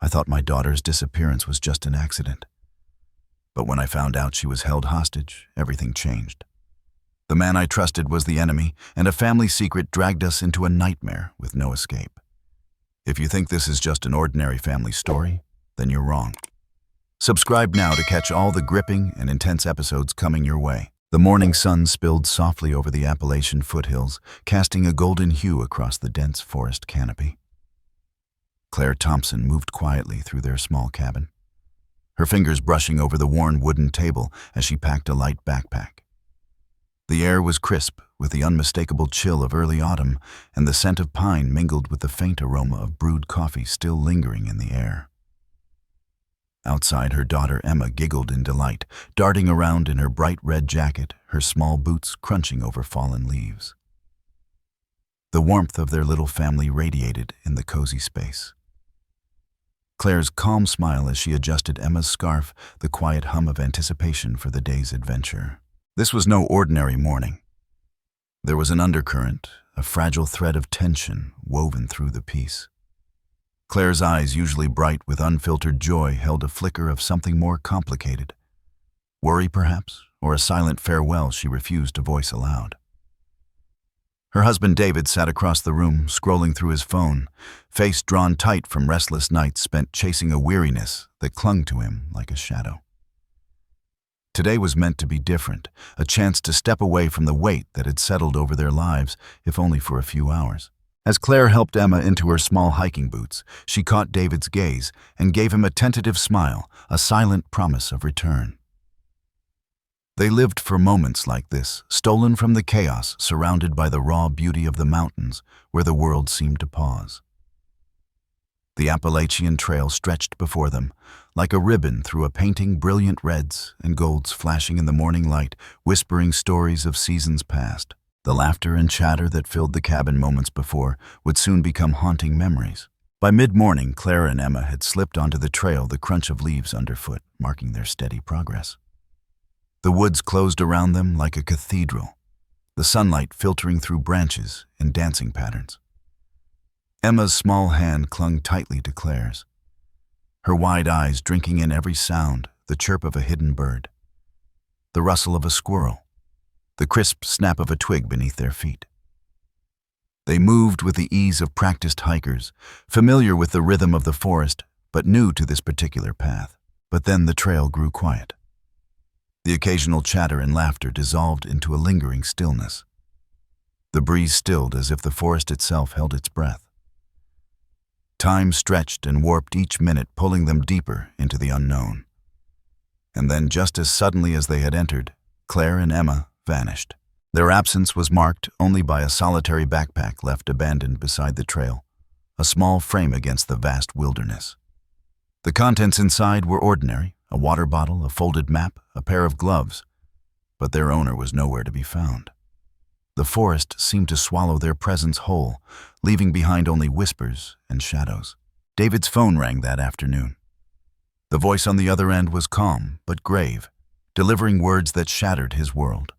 I thought my daughter's disappearance was just an accident. But when I found out she was held hostage, everything changed. The man I trusted was the enemy, and a family secret dragged us into a nightmare with no escape. If you think this is just an ordinary family story, then you're wrong. Subscribe now to catch all the gripping and intense episodes coming your way. The morning sun spilled softly over the Appalachian foothills, casting a golden hue across the dense forest canopy. Claire Thompson moved quietly through their small cabin, her fingers brushing over the worn wooden table as she packed a light backpack. The air was crisp, with the unmistakable chill of early autumn, and the scent of pine mingled with the faint aroma of brewed coffee still lingering in the air. Outside, her daughter Emma giggled in delight, darting around in her bright red jacket, her small boots crunching over fallen leaves. The warmth of their little family radiated in the cozy space. Claire's calm smile as she adjusted Emma's scarf, the quiet hum of anticipation for the day's adventure. This was no ordinary morning. There was an undercurrent, a fragile thread of tension woven through the peace. Claire's eyes, usually bright with unfiltered joy, held a flicker of something more complicated. Worry, perhaps, or a silent farewell she refused to voice aloud. Her husband David sat across the room, scrolling through his phone, face drawn tight from restless nights spent chasing a weariness that clung to him like a shadow. Today was meant to be different, a chance to step away from the weight that had settled over their lives, if only for a few hours. As Claire helped Emma into her small hiking boots, she caught David's gaze and gave him a tentative smile, a silent promise of return. They lived for moments like this, stolen from the chaos, surrounded by the raw beauty of the mountains, where the world seemed to pause. The Appalachian Trail stretched before them, like a ribbon through a painting, brilliant reds and golds flashing in the morning light, whispering stories of seasons past. The laughter and chatter that filled the cabin moments before would soon become haunting memories. By mid-morning, Claire and Emma had slipped onto the trail, the crunch of leaves underfoot marking their steady progress. The woods closed around them like a cathedral, the sunlight filtering through branches in dancing patterns. Emma's small hand clung tightly to Claire's, her wide eyes drinking in every sound, the chirp of a hidden bird, the rustle of a squirrel, the crisp snap of a twig beneath their feet. They moved with the ease of practiced hikers, familiar with the rhythm of the forest, but new to this particular path. But then the trail grew quiet. The occasional chatter and laughter dissolved into a lingering stillness. The breeze stilled as if the forest itself held its breath. Time stretched and warped each minute, pulling them deeper into the unknown. And then, just as suddenly as they had entered, Claire and Emma vanished. Their absence was marked only by a solitary backpack left abandoned beside the trail, a small frame against the vast wilderness. The contents inside were ordinary, a water bottle, a folded map, a pair of gloves, but their owner was nowhere to be found. The forest seemed to swallow their presence whole, leaving behind only whispers and shadows. David's phone rang that afternoon. The voice on the other end was calm but grave, delivering words that shattered his world.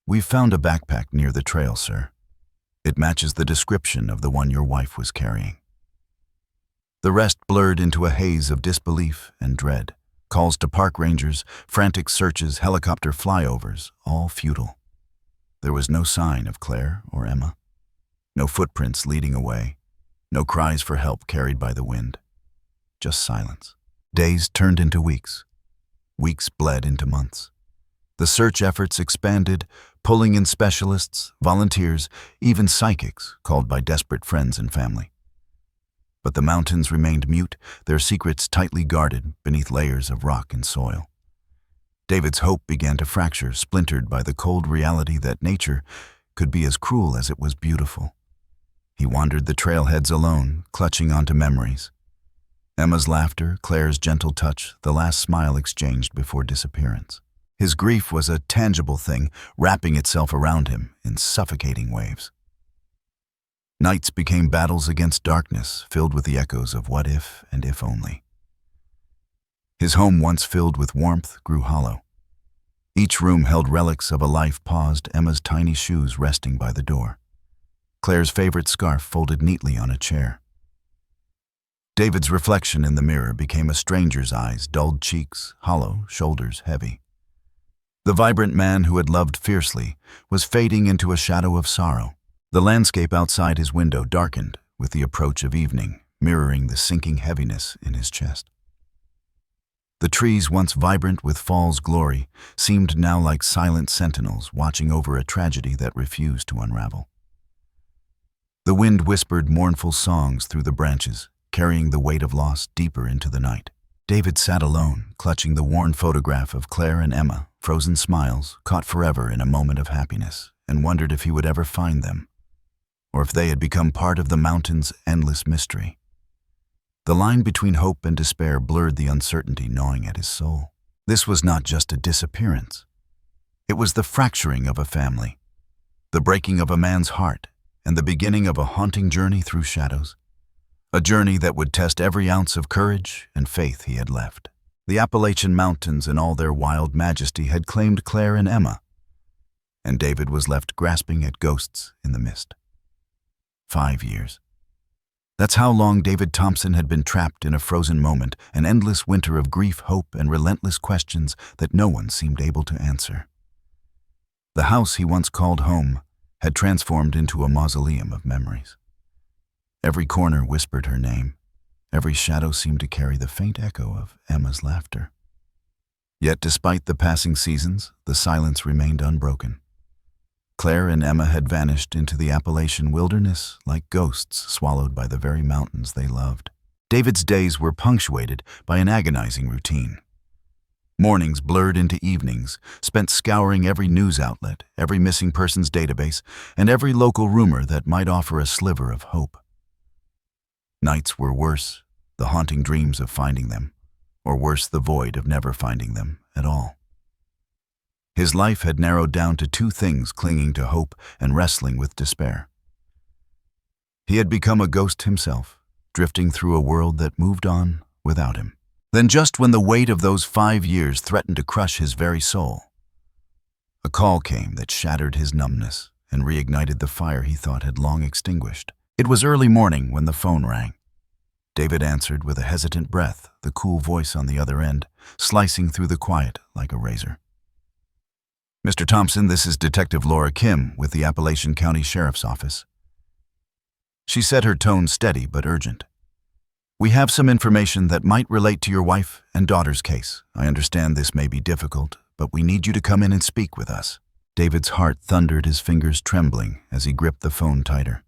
"We've found a backpack near the trail, sir. It matches the description of the one your wife was carrying." The rest blurred into a haze of disbelief and dread. Calls to park rangers, frantic searches, helicopter flyovers, all futile. There was no sign of Claire or Emma. No footprints leading away. No cries for help carried by the wind. Just silence. Days turned into weeks. Weeks bled into months. The search efforts expanded, pulling in specialists, volunteers, even psychics called by desperate friends and family. But the mountains remained mute, their secrets tightly guarded beneath layers of rock and soil. David's hope began to fracture, splintered by the cold reality that nature could be as cruel as it was beautiful. He wandered the trailheads alone, clutching onto memories. Emma's laughter, Claire's gentle touch, the last smile exchanged before disappearance. His grief was a tangible thing, wrapping itself around him in suffocating waves. Nights became battles against darkness, filled with the echoes of what if and if only. His home, once filled with warmth, grew hollow. Each room held relics of a life paused, Emma's tiny shoes resting by the door, Claire's favorite scarf folded neatly on a chair. David's reflection in the mirror became a stranger's eyes, dulled cheeks, hollow, shoulders heavy. The vibrant man who had loved fiercely was fading into a shadow of sorrow. The landscape outside his window darkened with the approach of evening, mirroring the sinking heaviness in his chest. The trees, once vibrant with fall's glory, seemed now like silent sentinels watching over a tragedy that refused to unravel. The wind whispered mournful songs through the branches, carrying the weight of loss deeper into the night. David sat alone, clutching the worn photograph of Claire and Emma, frozen smiles, caught forever in a moment of happiness, and wondered if he would ever find them, or if they had become part of the mountain's endless mystery. The line between hope and despair blurred the uncertainty gnawing at his soul. This was not just a disappearance. It was the fracturing of a family, the breaking of a man's heart, and the beginning of a haunting journey through shadows. A journey that would test every ounce of courage and faith he had left. The Appalachian Mountains in all their wild majesty had claimed Claire and Emma, and David was left grasping at ghosts in the mist. 5 years. That's how long David Thompson had been trapped in a frozen moment, an endless winter of grief, hope, and relentless questions that no one seemed able to answer. The house he once called home had transformed into a mausoleum of memories. Every corner whispered her name. Every shadow seemed to carry the faint echo of Emma's laughter. Yet despite the passing seasons, the silence remained unbroken. Claire and Emma had vanished into the Appalachian wilderness like ghosts swallowed by the very mountains they loved. David's days were punctuated by an agonizing routine. Mornings blurred into evenings, spent scouring every news outlet, every missing persons database, and every local rumor that might offer a sliver of hope. Nights were worse, the haunting dreams of finding them, or worse, the void of never finding them at all. His life had narrowed down to two things: clinging to hope and wrestling with despair. He had become a ghost himself, drifting through a world that moved on without him. Then, just when the weight of those 5 years threatened to crush his very soul, a call came that shattered his numbness and reignited the fire he thought had long extinguished. It was early morning when the phone rang. David answered with a hesitant breath, the cool voice on the other end, slicing through the quiet like a razor. "Mr. Thompson, this is Detective Laura Kim with the Appalachian County Sheriff's Office." She said, her tone steady but urgent. "We have some information that might relate to your wife and daughter's case. I understand this may be difficult, but we need you to come in and speak with us." David's heart thundered, his fingers trembling as he gripped the phone tighter.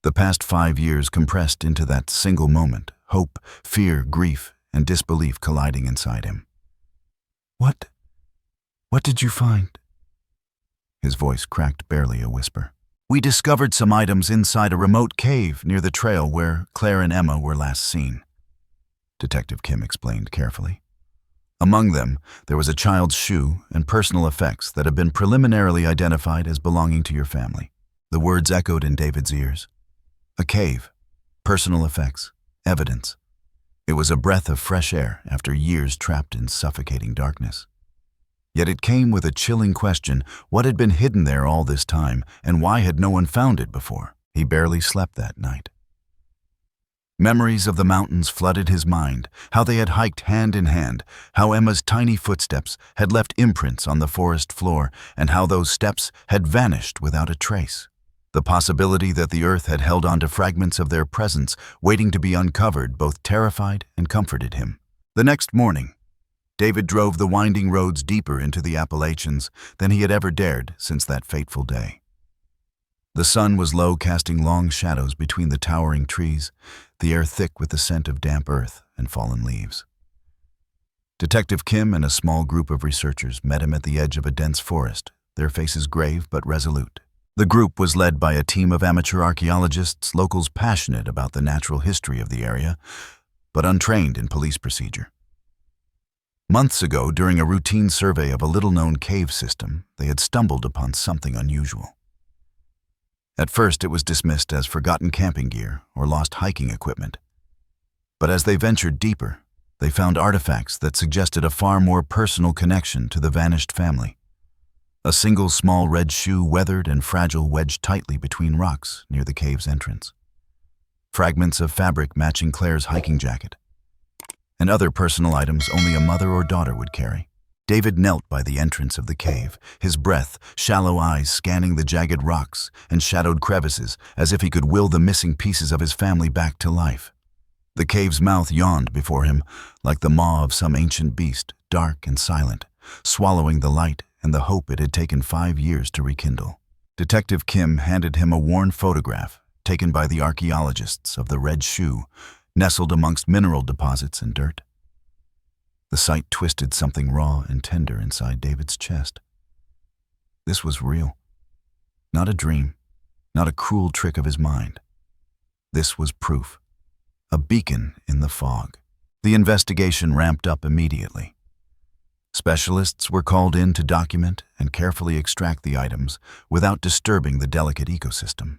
The past 5 years compressed into that single moment, hope, fear, grief, and disbelief colliding inside him. What did you find?" His voice cracked barely a whisper. "We discovered some items inside a remote cave near the trail where Claire and Emma were last seen," Detective Kim explained carefully. "Among them, there was a child's shoe and personal effects that have been preliminarily identified as belonging to your family." The words echoed in David's ears. A cave, personal effects, evidence. It was a breath of fresh air after years trapped in suffocating darkness. Yet it came with a chilling question: what had been hidden there all this time, and why had no one found it before? He barely slept that night. Memories of the mountains flooded his mind, how they had hiked hand in hand, how Emma's tiny footsteps had left imprints on the forest floor, and how those steps had vanished without a trace. The possibility that the earth had held on to fragments of their presence, waiting to be uncovered, both terrified and comforted him. The next morning, David drove the winding roads deeper into the Appalachians than he had ever dared since that fateful day. The sun was low, casting long shadows between the towering trees, the air thick with the scent of damp earth and fallen leaves. Detective Kim and a small group of researchers met him at the edge of a dense forest, their faces grave but resolute. The group was led by a team of amateur archaeologists, locals passionate about the natural history of the area, but untrained in police procedure. Months ago, during a routine survey of a little-known cave system, they had stumbled upon something unusual. At first, it was dismissed as forgotten camping gear or lost hiking equipment. But as they ventured deeper, they found artifacts that suggested a far more personal connection to the vanished family. A single small red shoe, weathered and fragile, wedged tightly between rocks near the cave's entrance. fragments of fabric matching Claire's hiking jacket, and other personal items only a mother or daughter would carry. David knelt by the entrance of the cave, his breath, shallow eyes scanning the jagged rocks and shadowed crevices as if he could will the missing pieces of his family back to life. The cave's mouth yawned before him, like the maw of some ancient beast, dark and silent, swallowing the light and the hope it had taken 5 years to rekindle. Detective Kim handed him a worn photograph taken by the archaeologists of the Red Shoe, nestled amongst mineral deposits and dirt. The sight twisted something raw and tender inside David's chest. This was real. Not a dream, not a cruel trick of his mind. This was proof. A beacon in the fog. The investigation ramped up immediately. Specialists were called in to document and carefully extract the items without disturbing the delicate ecosystem.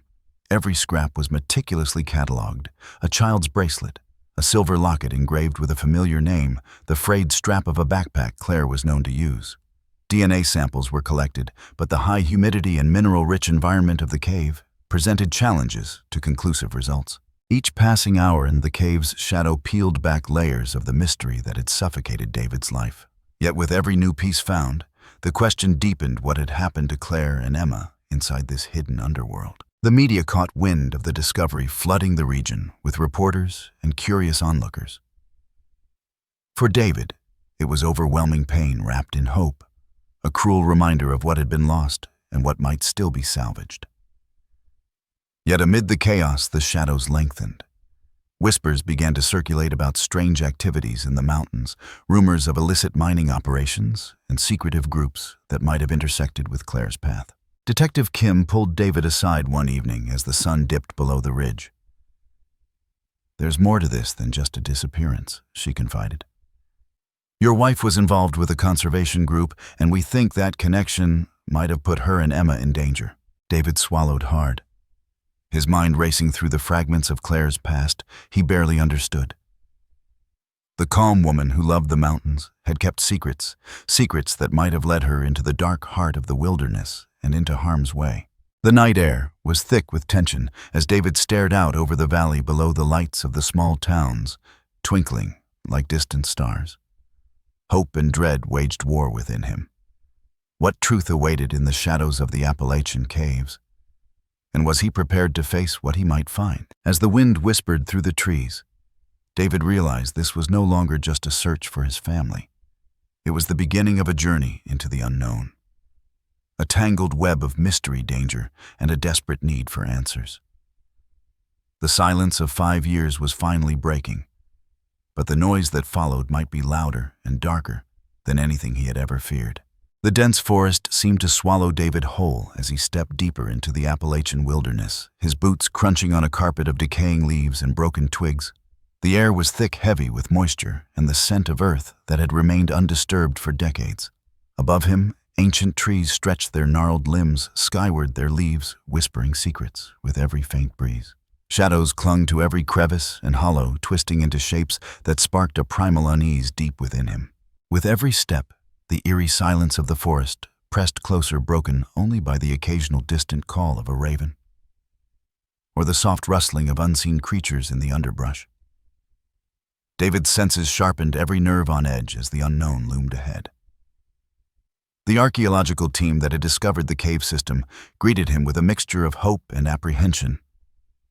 Every scrap was meticulously catalogued: a child's bracelet, a silver locket engraved with a familiar name, the frayed strap of a backpack Claire was known to use. DNA samples were collected, but the high humidity and mineral-rich environment of the cave presented challenges to conclusive results. Each passing hour in the cave's shadow peeled back layers of the mystery that had suffocated David's life. Yet with every new piece found, the question deepened: what had happened to Claire and Emma inside this hidden underworld? The media caught wind of the discovery, flooding the region with reporters and curious onlookers. For David, it was overwhelming pain wrapped in hope, a cruel reminder of what had been lost and what might still be salvaged. Yet amid the chaos, the shadows lengthened. Whispers began to circulate about strange activities in the mountains, rumors of illicit mining operations, and secretive groups that might have intersected with Claire's path. Detective Kim pulled David aside one evening as the sun dipped below the ridge. "There's more to this than just a disappearance," she confided. "Your wife was involved with a conservation group, and we think that connection might have put her and Emma in danger." David swallowed hard. His mind racing through the fragments of Claire's past he barely understood. The calm woman who loved the mountains had kept secrets that might have led her into the dark heart of the wilderness and into harm's way. The night air was thick with tension as David stared out over the valley below, the lights of the small towns twinkling like distant stars. Hope and dread waged war within him. What truth awaited in the shadows of the Appalachian caves? And was he prepared to face what he might find? As the wind whispered through the trees, David realized this was no longer just a search for his family. It was the beginning of a journey into the unknown. A tangled web of mystery, danger, and a desperate need for answers. The silence of 5 years was finally breaking, but the noise that followed might be louder and darker than anything he had ever feared. The dense forest seemed to swallow David whole as he stepped deeper into the Appalachian wilderness, his boots crunching on a carpet of decaying leaves and broken twigs. The air was thick, heavy with moisture and the scent of earth that had remained undisturbed for decades. Above him, ancient trees stretched their gnarled limbs skyward, their leaves whispering secrets with every faint breeze. Shadows clung to every crevice and hollow, twisting into shapes that sparked a primal unease deep within him. With every step, the eerie silence of the forest pressed closer, broken only by the occasional distant call of a raven, or the soft rustling of unseen creatures in the underbrush. David's senses sharpened, every nerve on edge as the unknown loomed ahead. The archaeological team that had discovered the cave system greeted him with a mixture of hope and apprehension,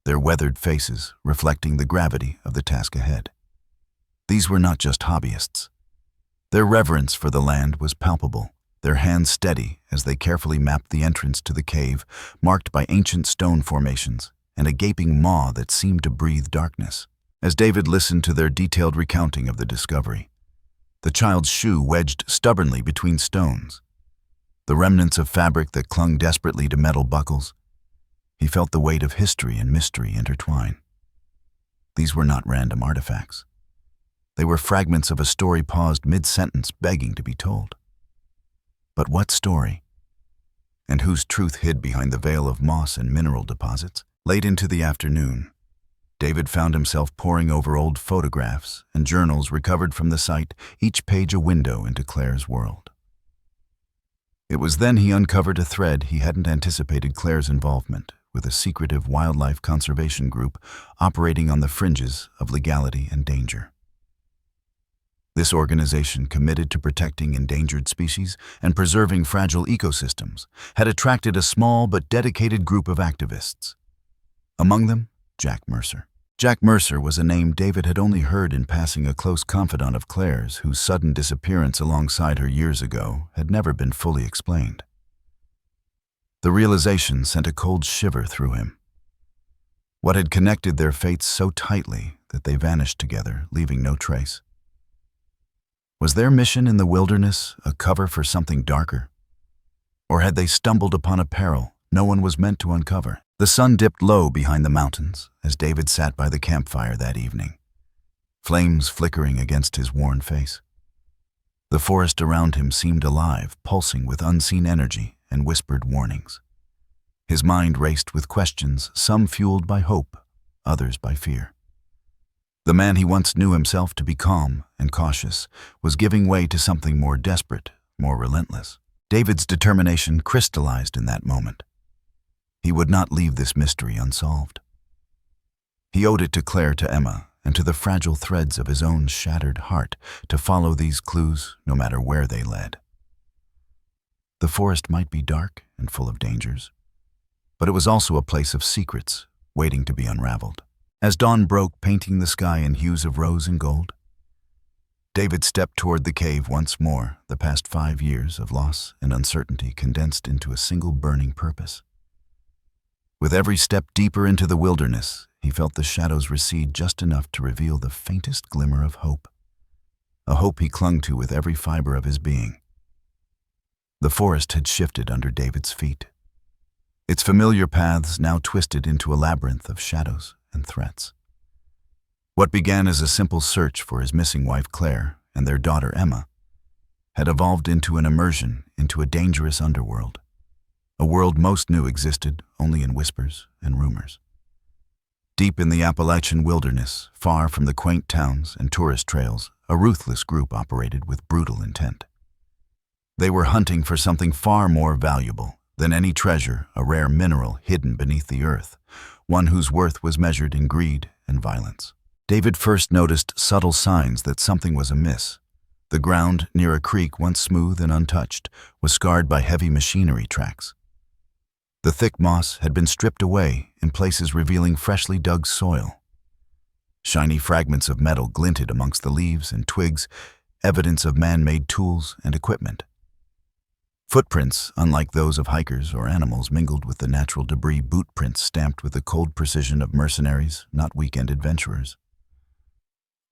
their weathered faces reflecting the gravity of the task ahead. These were not just hobbyists. Their reverence for the land was palpable, their hands steady as they carefully mapped the entrance to the cave, marked by ancient stone formations and a gaping maw that seemed to breathe darkness. As David listened to their detailed recounting of the discovery, the child's shoe wedged stubbornly between stones, the remnants of fabric that clung desperately to metal buckles, he felt the weight of history and mystery intertwine. These were not random artifacts. They were fragments of a story paused mid-sentence, begging to be told. But what story? And whose truth hid behind the veil of moss and mineral deposits? Late into the afternoon, David found himself poring over old photographs and journals recovered from the site, each page a window into Claire's world. It was then he uncovered a thread he hadn't anticipated: Claire's involvement with a secretive wildlife conservation group operating on the fringes of legality and danger. This organization, committed to protecting endangered species and preserving fragile ecosystems, had attracted a small but dedicated group of activists. Among them, Jack Mercer. Jack Mercer was a name David had only heard in passing, a close confidant of Claire's, whose sudden disappearance alongside her years ago had never been fully explained. The realization sent a cold shiver through him. What had connected their fates so tightly that they vanished together, leaving no trace? Was their mission in the wilderness a cover for something darker? Or had they stumbled upon a peril no one was meant to uncover? The sun dipped low behind the mountains as David sat by the campfire that evening, flames flickering against his worn face. The forest around him seemed alive, pulsing with unseen energy and whispered warnings. His mind raced with questions, some fueled by hope, others by fear. The man he once knew himself to be calm and cautious was giving way to something more desperate, more relentless. David's determination crystallized in that moment. He would not leave this mystery unsolved. He owed it to Claire, to Emma, and to the fragile threads of his own shattered heart to follow these clues no matter where they led. The forest might be dark and full of dangers, but it was also a place of secrets waiting to be unraveled. As dawn broke, painting the sky in hues of rose and gold, David stepped toward the cave once more, the past 5 years of loss and uncertainty condensed into a single burning purpose. With every step deeper into the wilderness, he felt the shadows recede just enough to reveal the faintest glimmer of hope, a hope he clung to with every fiber of his being. The forest had shifted under David's feet, its familiar paths now twisted into a labyrinth of shadows and threats. What began as a simple search for his missing wife Claire and their daughter Emma had evolved into an immersion into a dangerous underworld, a world most knew existed only in whispers and rumors. Deep in the Appalachian wilderness, far from the quaint towns and tourist trails, a ruthless group operated with brutal intent. They were hunting for something far more valuable than any treasure, a rare mineral hidden beneath the earth, one whose worth was measured in greed and violence. David first noticed subtle signs that something was amiss. The ground near a creek, once smooth and untouched, was scarred by heavy machinery tracks. The thick moss had been stripped away, in places revealing freshly dug soil. Shiny fragments of metal glinted amongst the leaves and twigs, evidence of man-made tools and equipment. Footprints, unlike those of hikers or animals, mingled with the natural debris, boot prints stamped with the cold precision of mercenaries, not weekend adventurers.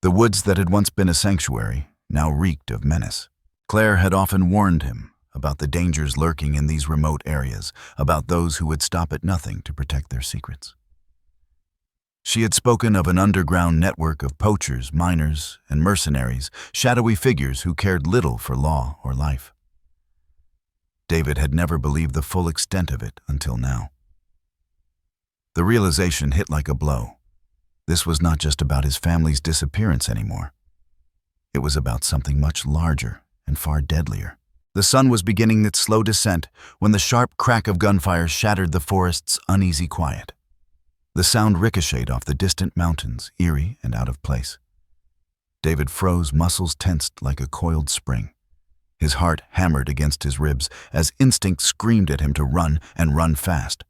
The woods that had once been a sanctuary now reeked of menace. Claire had often warned him about the dangers lurking in these remote areas, about those who would stop at nothing to protect their secrets. She had spoken of an underground network of poachers, miners, and mercenaries, shadowy figures who cared little for law or life. David had never believed the full extent of it until now. The realization hit like a blow. This was not just about his family's disappearance anymore. It was about something much larger and far deadlier. The sun was beginning its slow descent when the sharp crack of gunfire shattered the forest's uneasy quiet. The sound ricocheted off the distant mountains, eerie and out of place. David froze, muscles tensed like a coiled spring. His heart hammered against his ribs as instinct screamed at him to run and run fast.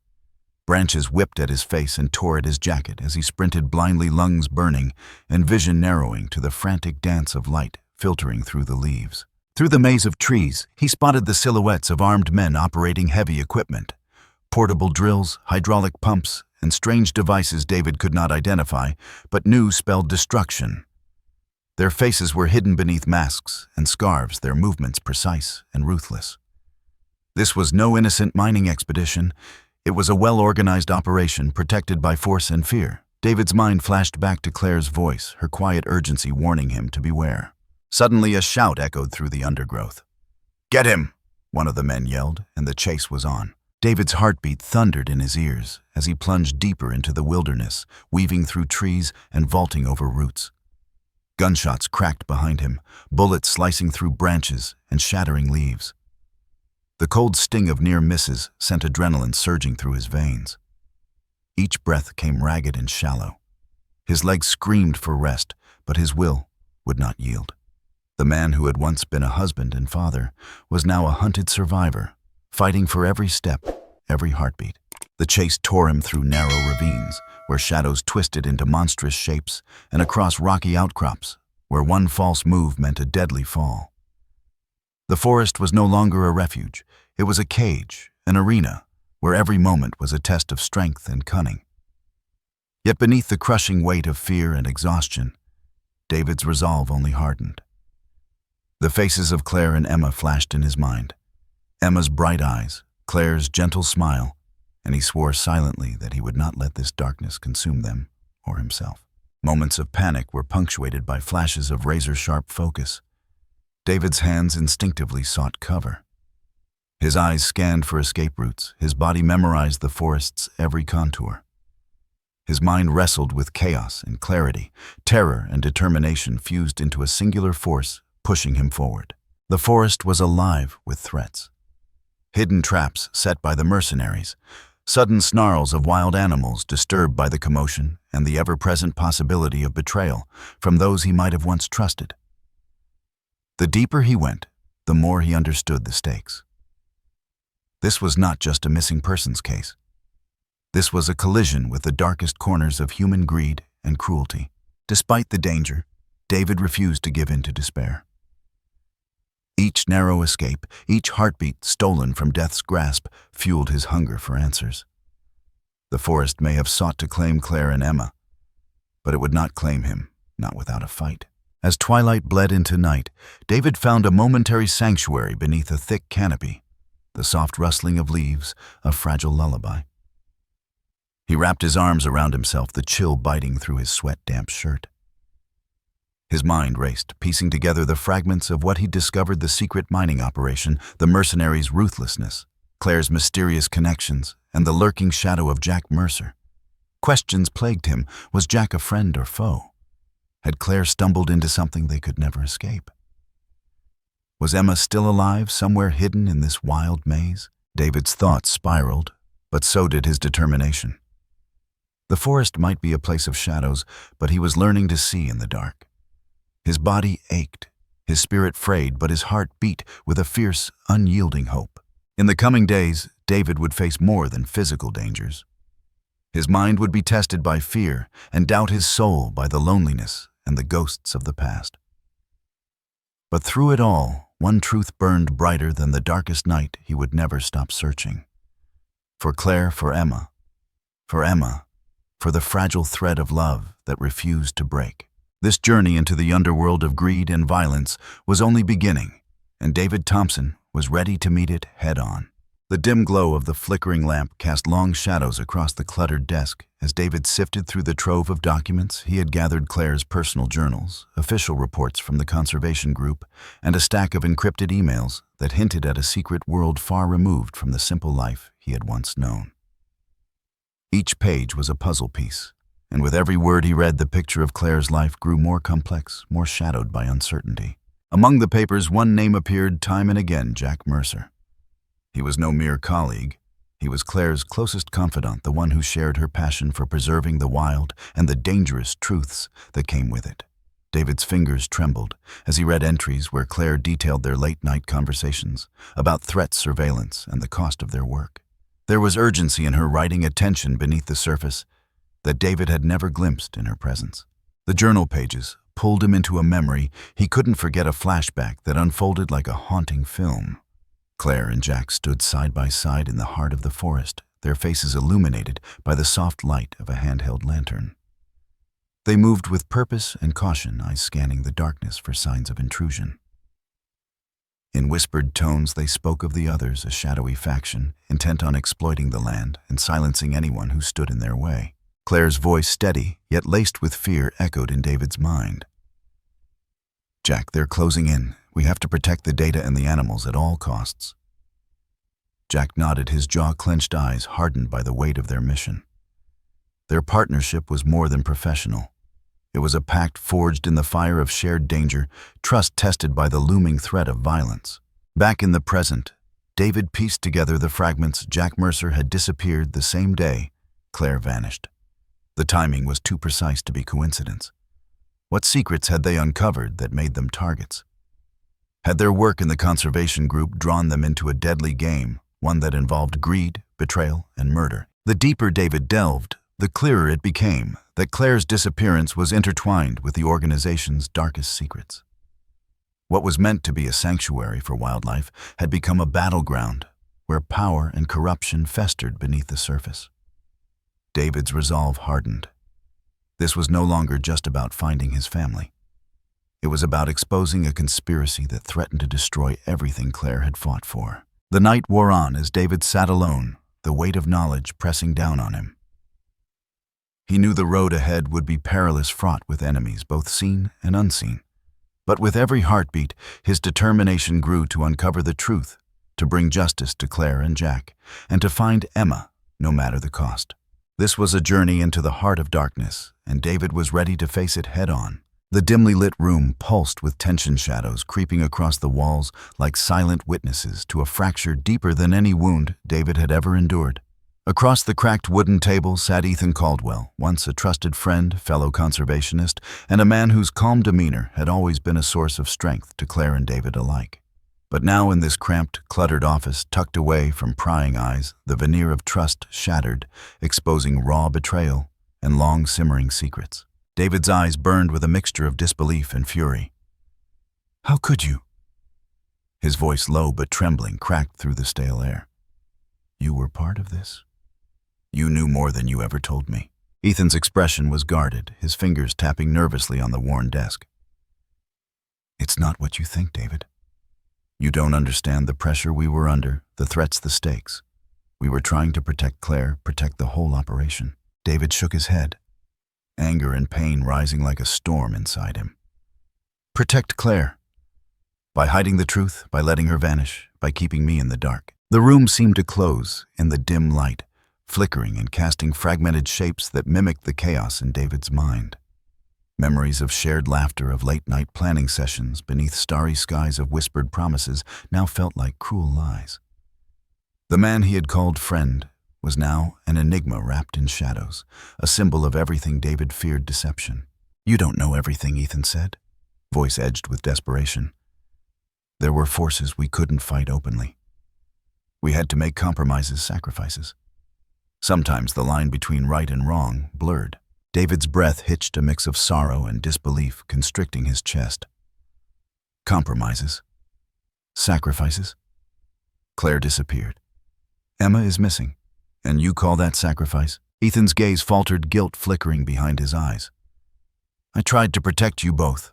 Branches whipped at his face and tore at his jacket as he sprinted blindly, lungs burning and vision narrowing to the frantic dance of light filtering through the leaves. Through the maze of trees, he spotted the silhouettes of armed men operating heavy equipment. Portable drills, hydraulic pumps, and strange devices David could not identify, but knew spelled destruction. Their faces were hidden beneath masks and scarves, their movements precise and ruthless. This was no innocent mining expedition. It was a well-organized operation protected by force and fear. David's mind flashed back to Claire's voice, her quiet urgency warning him to beware. Suddenly, a shout echoed through the undergrowth. "Get him!" one of the men yelled, and the chase was on. David's heartbeat thundered in his ears as he plunged deeper into the wilderness, weaving through trees and vaulting over roots. Gunshots cracked behind him, bullets slicing through branches and shattering leaves. The cold sting of near misses sent adrenaline surging through his veins. Each breath came ragged and shallow. His legs screamed for rest, but his will would not yield. The man who had once been a husband and father was now a hunted survivor, fighting for every step, every heartbeat. The chase tore him through narrow ravines, where shadows twisted into monstrous shapes, and across rocky outcrops, where one false move meant a deadly fall. The forest was no longer a refuge. It was a cage, an arena, where every moment was a test of strength and cunning. Yet beneath the crushing weight of fear and exhaustion, David's resolve only hardened. The faces of Claire and Emma flashed in his mind. Emma's bright eyes, Claire's gentle smile, and he swore silently that he would not let this darkness consume them or himself. Moments of panic were punctuated by flashes of razor-sharp focus. David's hands instinctively sought cover. His eyes scanned for escape routes, his body memorized the forest's every contour. His mind wrestled with chaos and clarity, terror and determination fused into a singular force, pushing him forward. The forest was alive with threats. Hidden traps set by the mercenaries, sudden snarls of wild animals disturbed by the commotion, and the ever-present possibility of betrayal from those he might have once trusted. The deeper he went, the more he understood the stakes. This was not just a missing persons case. This was a collision with the darkest corners of human greed and cruelty. Despite the danger, David refused to give in to despair. Each narrow escape, each heartbeat stolen from death's grasp, fueled his hunger for answers. The forest may have sought to claim Claire and Emma, but it would not claim him, not without a fight. As twilight bled into night, David found a momentary sanctuary beneath a thick canopy, the soft rustling of leaves, a fragile lullaby. He wrapped his arms around himself, the chill biting through his sweat-damp shirt. His mind raced, piecing together the fragments of what he'd discovered: the secret mining operation, the mercenaries' ruthlessness, Claire's mysterious connections, and the lurking shadow of Jack Mercer. Questions plagued him. Was Jack a friend or foe? Had Claire stumbled into something they could never escape? Was Emma still alive, somewhere hidden in this wild maze? David's thoughts spiraled, but so did his determination. The forest might be a place of shadows, but he was learning to see in the dark. His body ached, his spirit frayed, but his heart beat with a fierce, unyielding hope. In the coming days, David would face more than physical dangers. His mind would be tested by fear, and doubt his soul by the loneliness and the ghosts of the past. But through it all, one truth burned brighter than the darkest night: he would never stop searching. For Claire, for Emma, for the fragile thread of love that refused to break. This journey into the underworld of greed and violence was only beginning, and David Thompson was ready to meet it head-on. The dim glow of the flickering lamp cast long shadows across the cluttered desk as David sifted through the trove of documents he had gathered: Claire's personal journals, official reports from the conservation group, and a stack of encrypted emails that hinted at a secret world far removed from the simple life he had once known. Each page was a puzzle piece, and with every word he read, the picture of Claire's life grew more complex, more shadowed by uncertainty. Among the papers, one name appeared time and again: Jack Mercer. He was no mere colleague. He was Claire's closest confidant, the one who shared her passion for preserving the wild and the dangerous truths that came with it. David's fingers trembled as he read entries where Claire detailed their late-night conversations about threats, surveillance, and the cost of their work. There was urgency in her writing, a tension beneath the surface that David had never glimpsed in her presence. The journal pages pulled him into a memory he couldn't forget, a flashback that unfolded like a haunting film. Claire and Jack stood side by side in the heart of the forest, their faces illuminated by the soft light of a handheld lantern. They moved with purpose and caution, eyes scanning the darkness for signs of intrusion. In whispered tones, they spoke of the others, a shadowy faction intent on exploiting the land and silencing anyone who stood in their way. Claire's voice, steady yet laced with fear, echoed in David's mind. "Jack, they're closing in. We have to protect the data and the animals at all costs." Jack nodded, his jaw-clenched eyes hardened by the weight of their mission. Their partnership was more than professional. It was a pact forged in the fire of shared danger, trust tested by the looming threat of violence. Back in the present, David pieced together the fragments. Jack Mercer had disappeared the same day Claire vanished. The timing was too precise to be coincidence. What secrets had they uncovered that made them targets? Had their work in the conservation group drawn them into a deadly game, one that involved greed, betrayal, and murder? The deeper David delved, the clearer it became that Claire's disappearance was intertwined with the organization's darkest secrets. What was meant to be a sanctuary for wildlife had become a battleground where power and corruption festered beneath the surface. David's resolve hardened. This was no longer just about finding his family. It was about exposing a conspiracy that threatened to destroy everything Claire had fought for. The night wore on as David sat alone, the weight of knowledge pressing down on him. He knew the road ahead would be perilous, fraught with enemies, both seen and unseen. But with every heartbeat, his determination grew to uncover the truth, to bring justice to Claire and Jack, and to find Emma, no matter the cost. This was a journey into the heart of darkness, and David was ready to face it head-on. The dimly lit room pulsed with tension shadows creeping across the walls like silent witnesses to a fracture deeper than any wound David had ever endured. Across the cracked wooden table sat Ethan Caldwell, once a trusted friend, fellow conservationist, and a man whose calm demeanor had always been a source of strength to Claire and David alike. But now in this cramped, cluttered office, tucked away from prying eyes, the veneer of trust shattered, exposing raw betrayal and long simmering secrets. David's eyes burned with a mixture of disbelief and fury. "How could you?" His voice, low but trembling, cracked through the stale air. "You were part of this? You knew more than you ever told me." Ethan's expression was guarded, his fingers tapping nervously on the worn desk. "It's not what you think, David. You don't understand the pressure we were under, the threats, the stakes. We were trying to protect Claire, protect the whole operation." David shook his head, anger and pain rising like a storm inside him. "Protect Claire? By hiding the truth, by letting her vanish, by keeping me in the dark." The room seemed to close in the dim light, flickering and casting fragmented shapes that mimicked the chaos in David's mind. Memories of shared laughter, of late-night planning sessions beneath starry skies, of whispered promises now felt like cruel lies. The man he had called friend was now an enigma wrapped in shadows, a symbol of everything David feared: deception. "You don't know everything," Ethan said, voice edged with desperation. "There were forces we couldn't fight openly. We had to make compromises, sacrifices. Sometimes the line between right and wrong blurred." David's breath hitched, a mix of sorrow and disbelief constricting his chest. "Compromises? Sacrifices? Claire disappeared. Emma is missing. And you call that sacrifice?" Ethan's gaze faltered, guilt flickering behind his eyes. "I tried to protect you both.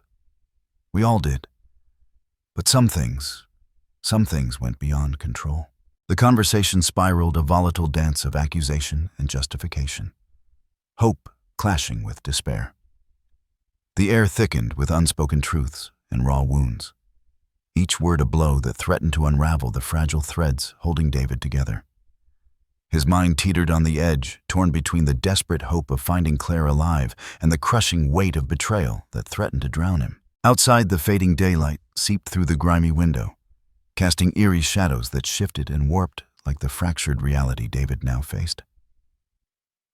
We all did. But some things went beyond control." The conversation spiraled, a volatile dance of accusation and justification. Hope clashing with despair. The air thickened with unspoken truths and raw wounds, each word a blow that threatened to unravel the fragile threads holding David together. His mind teetered on the edge, torn between the desperate hope of finding Claire alive and the crushing weight of betrayal that threatened to drown him. Outside, the fading daylight seeped through the grimy window, casting eerie shadows that shifted and warped like the fractured reality David now faced.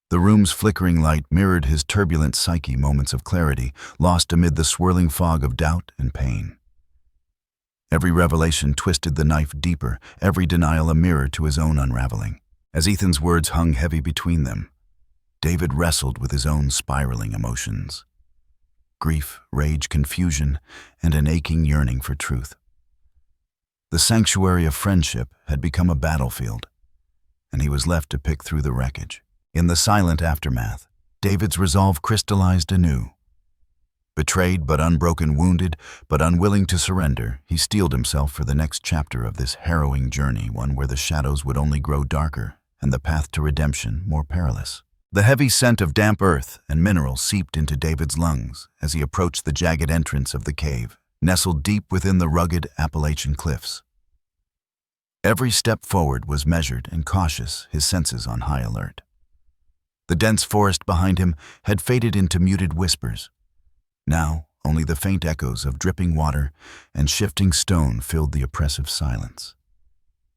The room's flickering light mirrored his turbulent psyche, moments of clarity lost amid the swirling fog of doubt and pain. Every revelation twisted the knife deeper, every denial a mirror to his own unraveling. As Ethan's words hung heavy between them, David wrestled with his own spiraling emotions. Grief, rage, confusion, and an aching yearning for truth. The sanctuary of friendship had become a battlefield, and he was left to pick through the wreckage. In the silent aftermath, David's resolve crystallized anew. Betrayed but unbroken, wounded but unwilling to surrender, he steeled himself for the next chapter of this harrowing journey, one where the shadows would only grow darker and the path to redemption more perilous. The heavy scent of damp earth and minerals seeped into David's lungs as he approached the jagged entrance of the cave, nestled deep within the rugged Appalachian cliffs. Every step forward was measured and cautious, his senses on high alert. The dense forest behind him had faded into muted whispers. Now, only the faint echoes of dripping water and shifting stone filled the oppressive silence.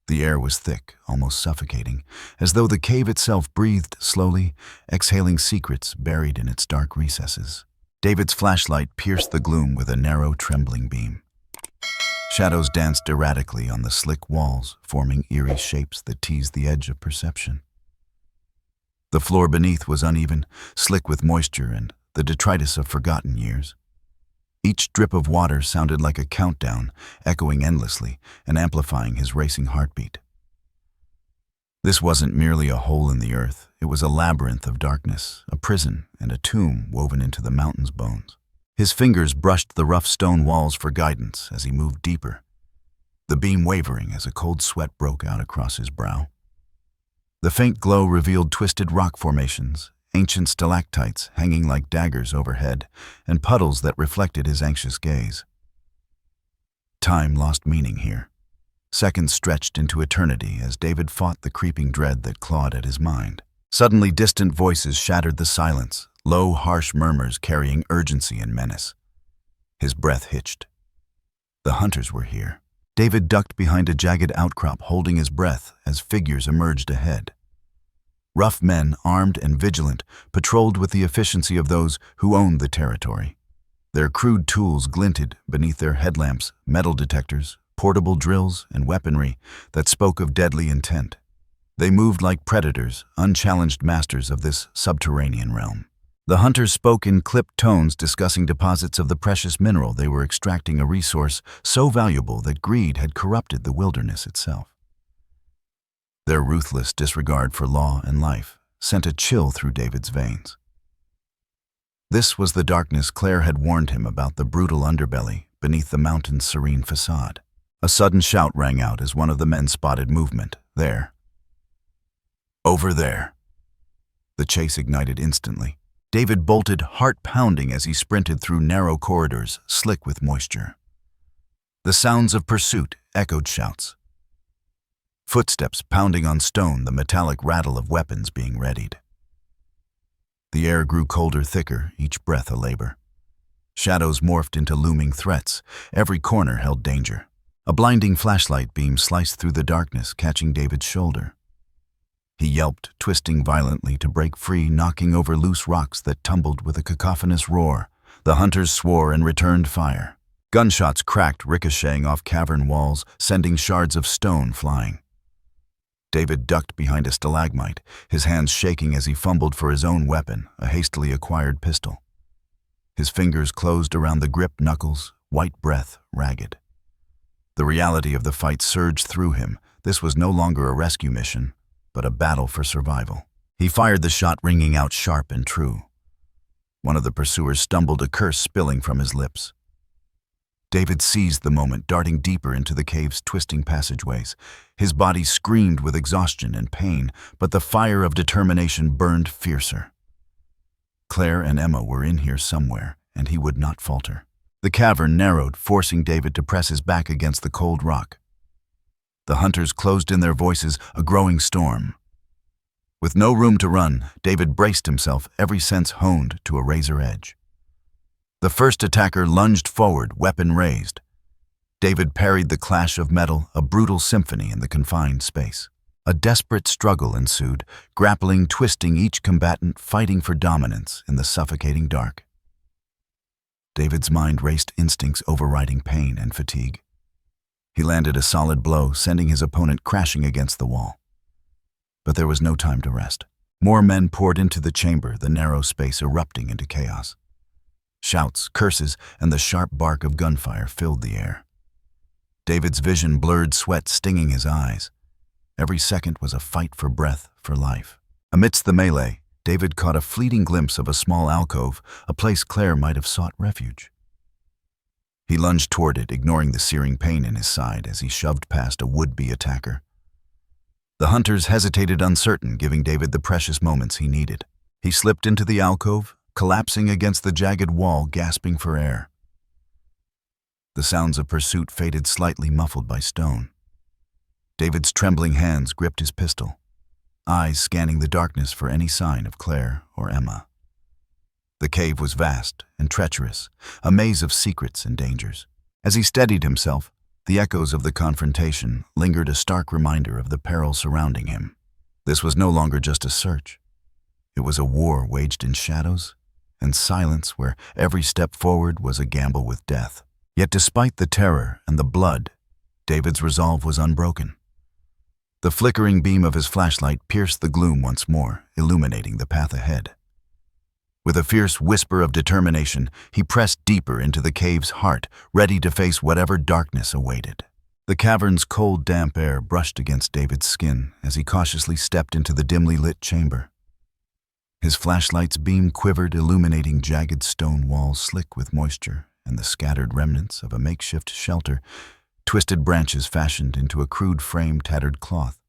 The air was thick, almost suffocating, as though the cave itself breathed slowly, exhaling secrets buried in its dark recesses. David's flashlight pierced the gloom with a narrow, trembling beam. Shadows danced erratically on the slick walls, forming eerie shapes that teased the edge of perception. The floor beneath was uneven, slick with moisture and the detritus of forgotten years. Each drip of water sounded like a countdown, echoing endlessly and amplifying his racing heartbeat. This wasn't merely a hole in the earth, it was a labyrinth of darkness, a prison and a tomb woven into the mountain's bones. His fingers brushed the rough stone walls for guidance as he moved deeper, the beam wavering as a cold sweat broke out across his brow. The faint glow revealed twisted rock formations, ancient stalactites hanging like daggers overhead, and puddles that reflected his anxious gaze. Time lost meaning here. Seconds stretched into eternity as David fought the creeping dread that clawed at his mind. Suddenly, distant voices shattered the silence, low, harsh murmurs carrying urgency and menace. His breath hitched. The hunters were here. David ducked behind a jagged outcrop, holding his breath as figures emerged ahead. Rough men, armed and vigilant, patrolled with the efficiency of those who owned the territory. Their crude tools glinted beneath their headlamps, metal detectors, portable drills, and weaponry that spoke of deadly intent. They moved like predators, unchallenged masters of this subterranean realm. The hunters spoke in clipped tones, discussing deposits of the precious mineral they were extracting, a resource so valuable that greed had corrupted the wilderness itself. Their ruthless disregard for law and life sent a chill through David's veins. This was the darkness Claire had warned him about, the brutal underbelly beneath the mountain's serene facade. A sudden shout rang out as one of the men spotted movement. There. Over there. The chase ignited instantly. David bolted, heart pounding as he sprinted through narrow corridors, slick with moisture. The sounds of pursuit echoed shouts. Footsteps pounding on stone, the metallic rattle of weapons being readied. The air grew colder, thicker, each breath a labor. Shadows morphed into looming threats. Every corner held danger. A blinding flashlight beam sliced through the darkness, catching David's shoulder. He yelped, twisting violently to break free, knocking over loose rocks that tumbled with a cacophonous roar. The hunters swore and returned fire. Gunshots cracked, ricocheting off cavern walls, sending shards of stone flying. David ducked behind a stalagmite, his hands shaking as he fumbled for his own weapon, a hastily acquired pistol. His fingers closed around the gripped knuckles, white breath ragged. The reality of the fight surged through him. This was no longer a rescue mission, but a battle for survival. He fired the shot, ringing out sharp and true. One of the pursuers stumbled, a curse spilling from his lips. David seized the moment, darting deeper into the cave's twisting passageways. His body screamed with exhaustion and pain, but the fire of determination burned fiercer. Claire and Emma were in here somewhere, and he would not falter. The cavern narrowed, forcing David to press his back against the cold rock. The hunters closed in their voices, a growing storm. With no room to run, David braced himself, every sense honed to a razor edge. The first attacker lunged forward, weapon raised. David parried the clash of metal, a brutal symphony in the confined space. A desperate struggle ensued, grappling, twisting, each combatant fighting for dominance in the suffocating dark. David's mind raced, instincts overriding pain and fatigue. He landed a solid blow, sending his opponent crashing against the wall. But there was no time to rest. More men poured into the chamber, the narrow space erupting into chaos. Shouts, curses, and the sharp bark of gunfire filled the air. David's vision blurred, sweat stinging his eyes. Every second was a fight for breath, for life. Amidst the melee, David caught a fleeting glimpse of a small alcove, a place Claire might have sought refuge. He lunged toward it, ignoring the searing pain in his side as he shoved past a would-be attacker. The hunters hesitated, uncertain, giving David the precious moments he needed. He slipped into the alcove, collapsing against the jagged wall, gasping for air. The sounds of pursuit faded, slightly muffled by stone. David's trembling hands gripped his pistol, eyes scanning the darkness for any sign of Claire or Emma. The cave was vast and treacherous, a maze of secrets and dangers. As he steadied himself, The echoes of the confrontation lingered, a stark reminder of the peril surrounding him. This was no longer just a search. It was a war waged in shadows and silence, where every step forward was a gamble with death. Yet despite the terror and the blood, David's resolve was unbroken. The flickering beam of his flashlight pierced the gloom once more, illuminating the path ahead. With a fierce whisper of determination, he pressed deeper into the cave's heart, ready to face whatever darkness awaited. The cavern's cold, damp air brushed against David's skin as he cautiously stepped into the dimly lit chamber. His flashlight's beam quivered, illuminating jagged stone walls slick with moisture and the scattered remnants of a makeshift shelter, twisted branches fashioned into a crude frame, tattered cloth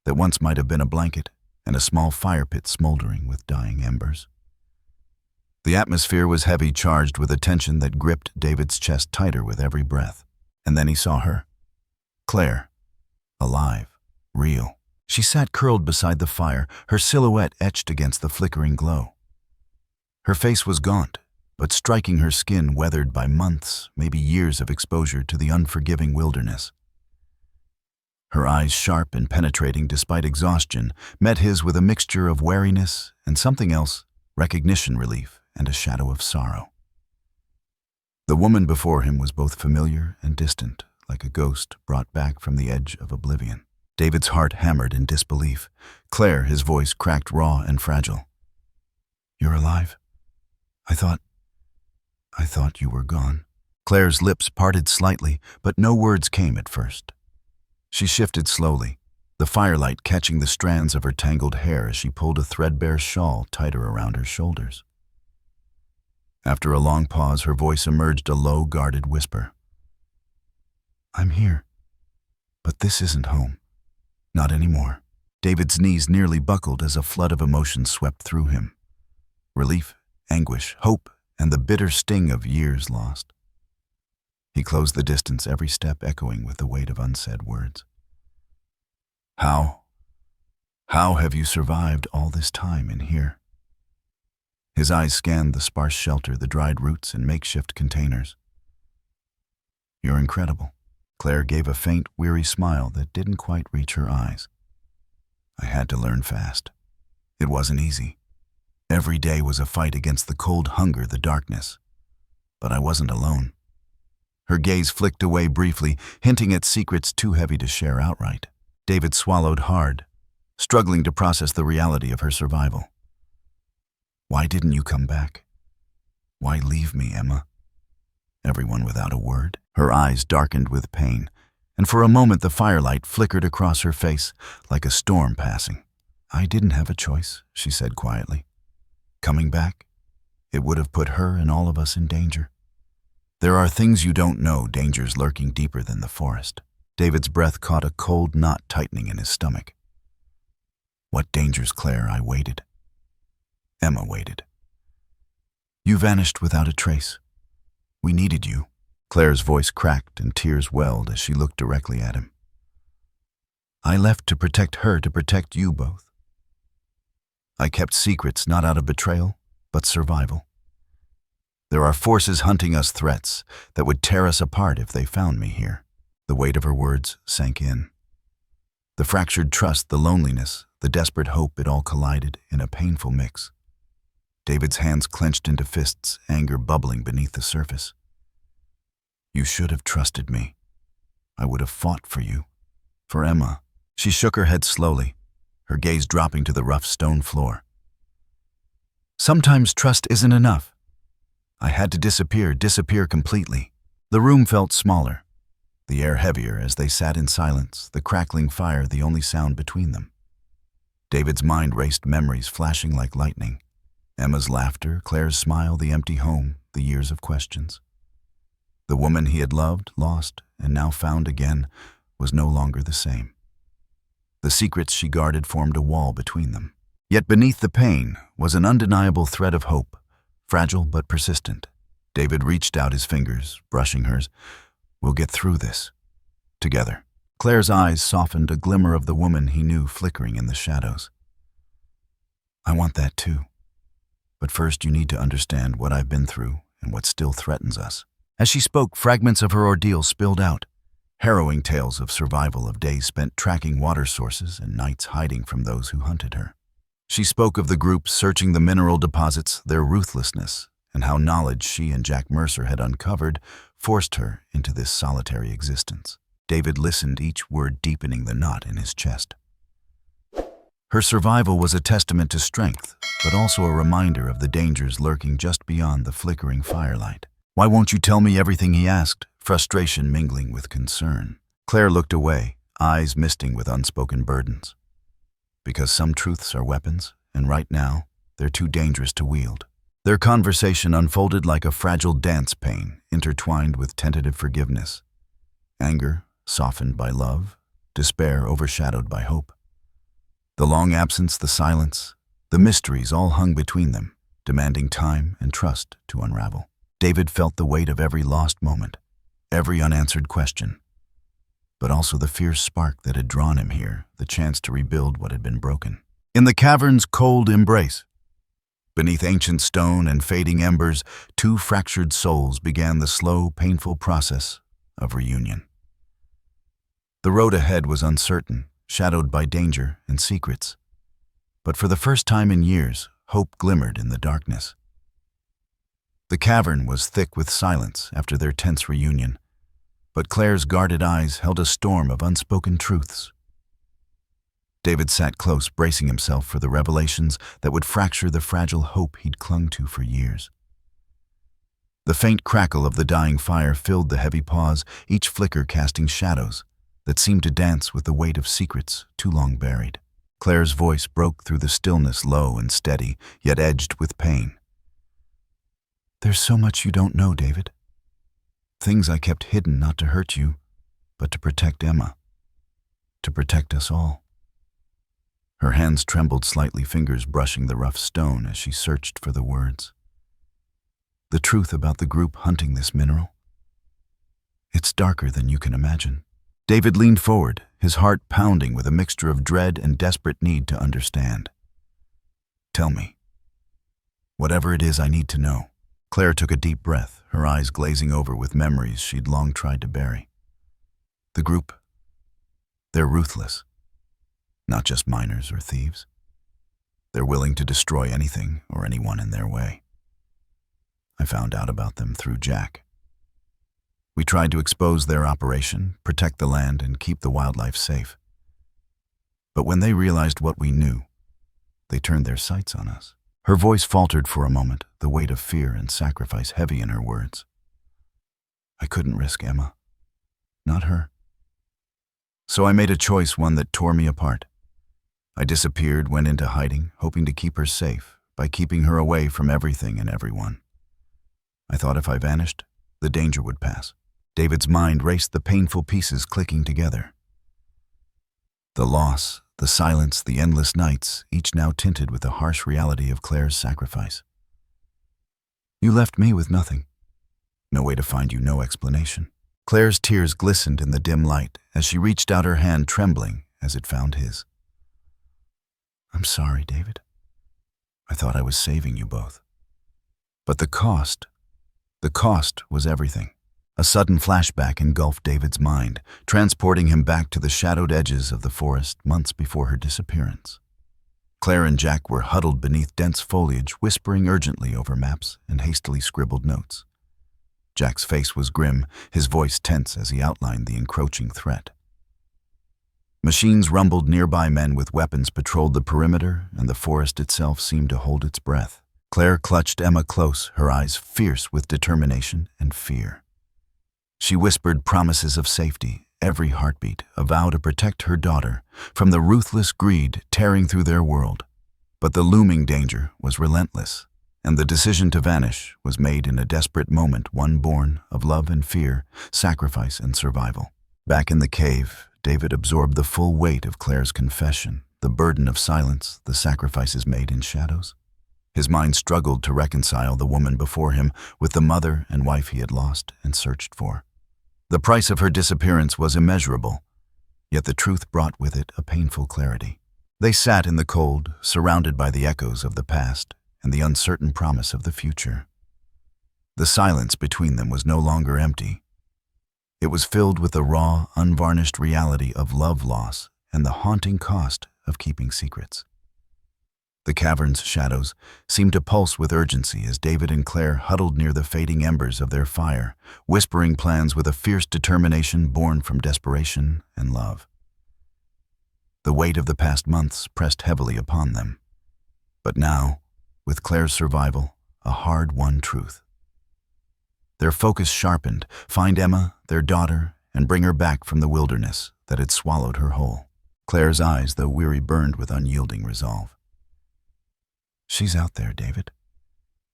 that once might have been a blanket, and a small fire pit smoldering with dying embers. The atmosphere was heavy, charged with a tension that gripped David's chest tighter with every breath. And then he saw her. Claire. Alive. Real. She sat curled beside the fire, her silhouette etched against the flickering glow. Her face was gaunt, but striking, her skin weathered by months, maybe years of exposure to the unforgiving wilderness. Her eyes, sharp and penetrating despite exhaustion, met his with a mixture of wariness and something else, recognition, relief, and a shadow of sorrow. The woman before him was both familiar and distant, like a ghost brought back from the edge of oblivion. David's heart hammered in disbelief. Claire, his voice cracked, raw and fragile. "You're alive? I thought you were gone." Claire's lips parted slightly, but no words came at first. She shifted slowly, the firelight catching the strands of her tangled hair as she pulled a threadbare shawl tighter around her shoulders. After a long pause, her voice emerged, a low, guarded whisper. "I'm here, but this isn't home. Not anymore." David's knees nearly buckled as a flood of emotion swept through him. Relief, anguish, hope, and the bitter sting of years lost. He closed the distance, every step echoing with the weight of unsaid words. How have you survived all this time in here?" His eyes scanned the sparse shelter, the dried roots and makeshift containers. "You're incredible." Claire gave a faint, weary smile that didn't quite reach her eyes. "I had to learn fast. It wasn't easy. Every day was a fight against the cold hunger, the darkness. But I wasn't alone." Her gaze flicked away briefly, hinting at secrets too heavy to share outright. David swallowed hard, struggling to process the reality of her survival. "Why didn't you come back? Why leave me, Emma?" Everyone without a word. Her eyes darkened with pain, and for a moment the firelight flickered across her face like a storm passing. "I didn't have a choice," she said quietly. "Coming back, it would have put her and all of us in danger. There are things you don't know, dangers lurking deeper than the forest." David's breath caught a cold knot tightening in his stomach. "What dangers, Claire?" I waited. Emma waited. "You vanished without a trace. We needed you." Claire's voice cracked and tears welled as she looked directly at him. "I left to protect her, to protect you both. I kept secrets not out of betrayal, but survival. There are forces hunting us, threats that would tear us apart if they found me here." The weight of her words sank in. The fractured trust, the loneliness, the desperate hope, it all collided in a painful mix. David's hands clenched into fists, anger bubbling beneath the surface. "You should have trusted me. I would have fought for you. For Emma." She shook her head slowly, her gaze dropping to the rough stone floor. "Sometimes trust isn't enough. I had to disappear completely." The room felt smaller, the air heavier as they sat in silence, the crackling fire the only sound between them. David's mind raced, memories flashing like lightning. Emma's laughter, Claire's smile, the empty home, the years of questions. The woman he had loved, lost, and now found again was no longer the same. The secrets she guarded formed a wall between them. Yet beneath the pain was an undeniable thread of hope, fragile but persistent. David reached out his fingers, brushing hers. "We'll get through this. Together." Claire's eyes softened, a glimmer of the woman he knew flickering in the shadows. "I want that too. But first you need to understand what I've been through and what still threatens us." As she spoke, fragments of her ordeal spilled out, harrowing tales of survival, of days spent tracking water sources and nights hiding from those who hunted her. She spoke of the group searching the mineral deposits, their ruthlessness, and how knowledge she and Jack Mercer had uncovered forced her into this solitary existence. David listened, each word deepening the knot in his chest. Her survival was a testament to strength, but also a reminder of the dangers lurking just beyond the flickering firelight. "Why won't you tell me everything?" he asked, frustration mingling with concern. Claire looked away, eyes misting with unspoken burdens. Because some truths are weapons, and right now, they're too dangerous to wield. Their conversation unfolded like a fragile dance pain, intertwined with tentative forgiveness. Anger softened by love, despair overshadowed by hope. The long absence, the silence, the mysteries all hung between them, demanding time and trust to unravel. David felt the weight of every lost moment, every unanswered question, but also the fierce spark that had drawn him here, the chance to rebuild what had been broken. In the cavern's cold embrace, beneath ancient stone and fading embers, two fractured souls began the slow, painful process of reunion. The road ahead was uncertain, shadowed by danger and secrets. But for the first time in years, hope glimmered in the darkness. The cavern was thick with silence after their tense reunion, but Claire's guarded eyes held a storm of unspoken truths. David sat close, bracing himself for the revelations that would fracture the fragile hope he'd clung to for years. The faint crackle of the dying fire filled the heavy pause, each flicker casting shadows that seemed to dance with the weight of secrets too long buried. Claire's voice broke through the stillness, low and steady, yet edged with pain. "There's so much you don't know, David. Things I kept hidden not to hurt you, but to protect Emma. To protect us all." Her hands trembled slightly, fingers brushing the rough stone as she searched for the words. "The truth about the group hunting this mineral? It's darker than you can imagine." David leaned forward, his heart pounding with a mixture of dread and desperate need to understand. "Tell me. Whatever it is, I need to know." Claire took a deep breath, her eyes glazing over with memories she'd long tried to bury. "The group, they're ruthless. Not just miners or thieves. They're willing to destroy anything or anyone in their way. I found out about them through Jack. We tried to expose their operation, protect the land, and keep the wildlife safe. But when they realized what we knew, they turned their sights on us." Her voice faltered for a moment, the weight of fear and sacrifice heavy in her words. "I couldn't risk Emma. Not her. So I made a choice, one that tore me apart. I disappeared, went into hiding, hoping to keep her safe by keeping her away from everything and everyone. I thought if I vanished, the danger would pass." David's mind raced, the painful pieces clicking together. The loss, the silence, the endless nights, each now tinted with the harsh reality of Claire's sacrifice. "You left me with nothing. No way to find you, no explanation." Claire's tears glistened in the dim light as she reached out her hand, trembling as it found his. "I'm sorry, David. I thought I was saving you both. But the cost was everything." A sudden flashback engulfed David's mind, transporting him back to the shadowed edges of the forest months before her disappearance. Claire and Jack were huddled beneath dense foliage, whispering urgently over maps and hastily scribbled notes. Jack's face was grim, his voice tense as he outlined the encroaching threat. Machines rumbled nearby, men with weapons patrolled the perimeter, and the forest itself seemed to hold its breath. Claire clutched Emma close, her eyes fierce with determination and fear. She whispered promises of safety, every heartbeat a vow to protect her daughter from the ruthless greed tearing through their world. But the looming danger was relentless, and the decision to vanish was made in a desperate moment, one born of love and fear, sacrifice and survival. Back in the cave, David absorbed the full weight of Claire's confession, the burden of silence, the sacrifices made in shadows. His mind struggled to reconcile the woman before him with the mother and wife he had lost and searched for. The price of her disappearance was immeasurable, yet the truth brought with it a painful clarity. They sat in the cold, surrounded by the echoes of the past and the uncertain promise of the future. The silence between them was no longer empty. It was filled with the raw, unvarnished reality of love loss and the haunting cost of keeping secrets. The cavern's shadows seemed to pulse with urgency as David and Claire huddled near the fading embers of their fire, whispering plans with a fierce determination born from desperation and love. The weight of the past months pressed heavily upon them. But now, with Claire's survival, a hard-won truth. Their focus sharpened: find Emma, their daughter, and bring her back from the wilderness that had swallowed her whole. Claire's eyes, though weary, burned with unyielding resolve. She's out there, David.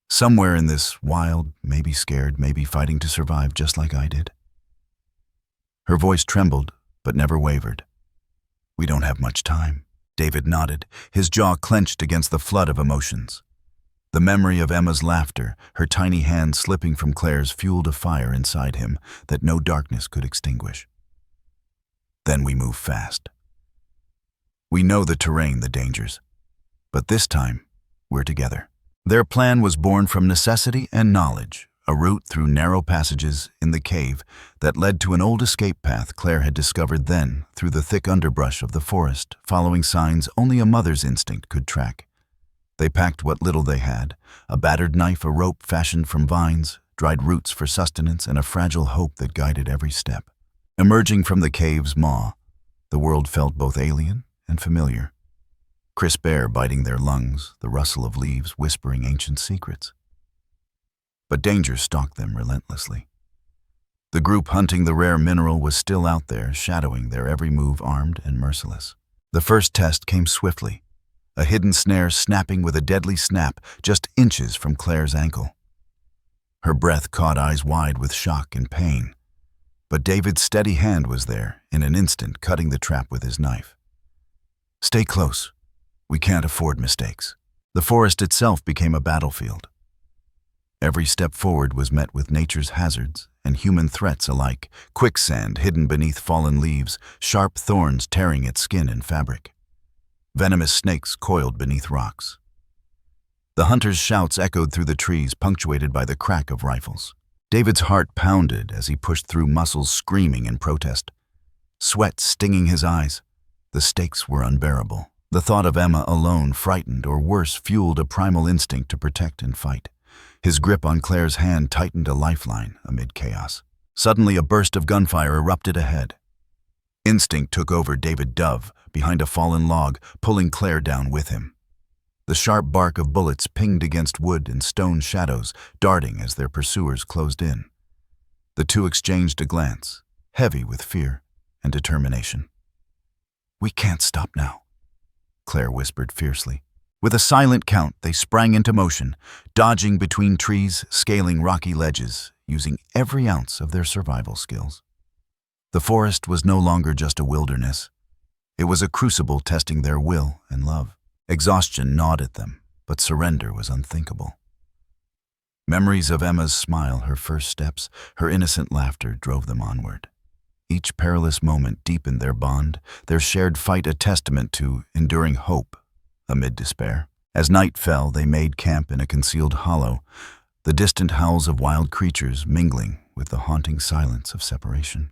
Somewhere in this wild, maybe scared, maybe fighting to survive just like I did. Her voice trembled, but never wavered. We don't have much time. David nodded, his jaw clenched against the flood of emotions. The memory of Emma's laughter, her tiny hand slipping from Claire's, fueled a fire inside him that no darkness could extinguish. Then we move fast. We know the terrain, the dangers. But this time, we're together. Their plan was born from necessity and knowledge, a route through narrow passages in the cave that led to an old escape path Claire had discovered then through the thick underbrush of the forest, following signs only a mother's instinct could track. They packed what little they had: a battered knife, a rope fashioned from vines, dried roots for sustenance, and a fragile hope that guided every step. Emerging from the cave's maw, the world felt both alien and familiar. Crisp air biting their lungs, the rustle of leaves whispering ancient secrets. But danger stalked them relentlessly. The group hunting the rare mineral was still out there, shadowing their every move, armed and merciless. The first test came swiftly, a hidden snare snapping with a deadly snap just inches from Claire's ankle. Her breath caught, eyes wide with shock and pain. But David's steady hand was there, in an instant, cutting the trap with his knife. Stay close. We can't afford mistakes. The forest itself became a battlefield. Every step forward was met with nature's hazards and human threats alike: quicksand hidden beneath fallen leaves, sharp thorns tearing at skin and fabric. Venomous snakes coiled beneath rocks. The hunters' shouts echoed through the trees, punctuated by the crack of rifles. David's heart pounded as he pushed through, muscles screaming in protest. Sweat stinging his eyes. The stakes were unbearable. The thought of Emma alone, frightened or worse, fueled a primal instinct to protect and fight. His grip on Claire's hand tightened, a lifeline amid chaos. Suddenly, a burst of gunfire erupted ahead. Instinct took over. David dove behind a fallen log, pulling Claire down with him. The sharp bark of bullets pinged against wood and stone shadows, darting as their pursuers closed in. The two exchanged a glance, heavy with fear and determination. We can't stop now, Claire whispered fiercely. With a silent count, they sprang into motion, dodging between trees, scaling rocky ledges, using every ounce of their survival skills. The forest was no longer just a wilderness. It was a crucible testing their will and love. Exhaustion gnawed at them, but surrender was unthinkable. Memories of Emma's smile, her first steps, her innocent laughter drove them onward. Each perilous moment deepened their bond, their shared fight a testament to enduring hope amid despair. As night fell, they made camp in a concealed hollow, the distant howls of wild creatures mingling with the haunting silence of separation.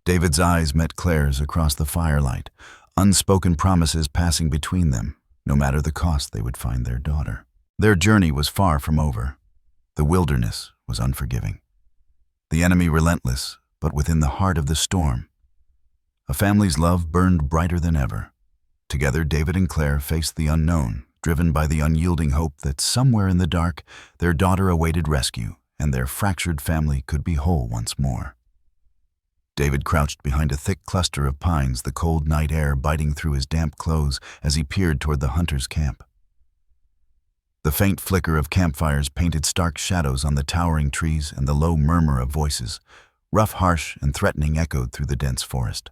David's eyes met Claire's across the firelight, unspoken promises passing between them. No matter the cost, they would find their daughter. Their journey was far from over. The wilderness was unforgiving. The enemy relentless, but within the heart of the storm, a family's love burned brighter than ever. Together, David and Claire faced the unknown, driven by the unyielding hope that somewhere in the dark, their daughter awaited rescue, and their fractured family could be whole once more. David crouched behind a thick cluster of pines, the cold night air biting through his damp clothes as he peered toward the hunters' camp. The faint flicker of campfires painted stark shadows on the towering trees, and the low murmur of voices, rough, harsh, and threatening, echoed through the dense forest.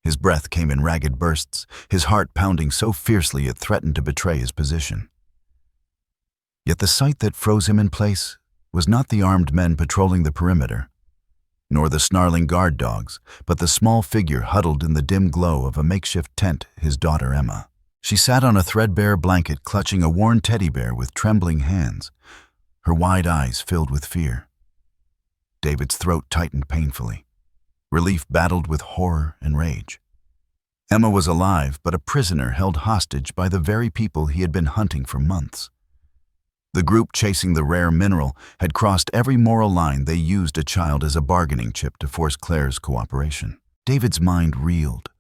His breath came in ragged bursts, his heart pounding so fiercely it threatened to betray his position. Yet the sight that froze him in place was not the armed men patrolling the perimeter, nor the snarling guard dogs, but the small figure huddled in the dim glow of a makeshift tent, his daughter Emma. She sat on a threadbare blanket, clutching a worn teddy bear with trembling hands, her wide eyes filled with fear. David's throat tightened painfully. Relief battled with horror and rage. Emma was alive, but a prisoner held hostage by the very people he had been hunting for months. The group chasing the rare mineral had crossed every moral line. They used a child as a bargaining chip to force Claire's cooperation. David's mind reeled.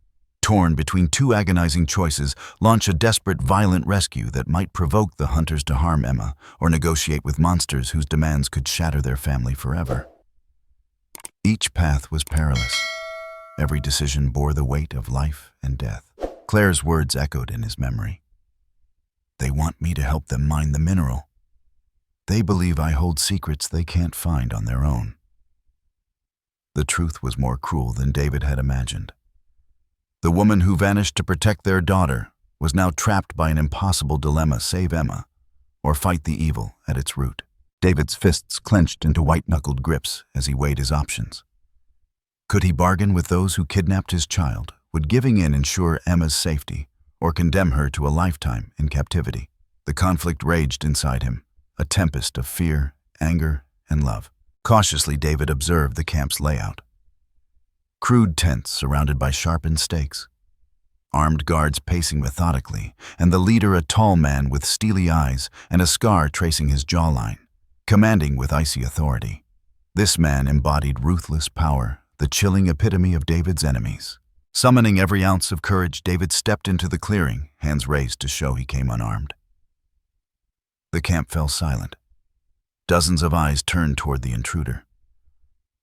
Torn between two agonizing choices, launch a desperate, violent rescue that might provoke the hunters to harm Emma, or negotiate with monsters whose demands could shatter their family forever. Each path was perilous. Every decision bore the weight of life and death. Claire's words echoed in his memory. They want me to help them mine the mineral. They believe I hold secrets they can't find on their own. The truth was more cruel than David had imagined. The woman who vanished to protect their daughter was now trapped by an impossible dilemma: save Emma, or fight the evil at its root. David's fists clenched into white-knuckled grips as he weighed his options. Could he bargain with those who kidnapped his child? Would giving in ensure Emma's safety, or condemn her to a lifetime in captivity? The conflict raged inside him, a tempest of fear, anger, and love. Cautiously, David observed the camp's layout. Crude tents surrounded by sharpened stakes, armed guards pacing methodically, and the leader a tall man with steely eyes and a scar tracing his jawline, commanding with icy authority. This man embodied ruthless power, the chilling epitome of David's enemies. Summoning every ounce of courage, David stepped into the clearing, hands raised to show he came unarmed. The camp fell silent. Dozens of eyes turned toward the intruder.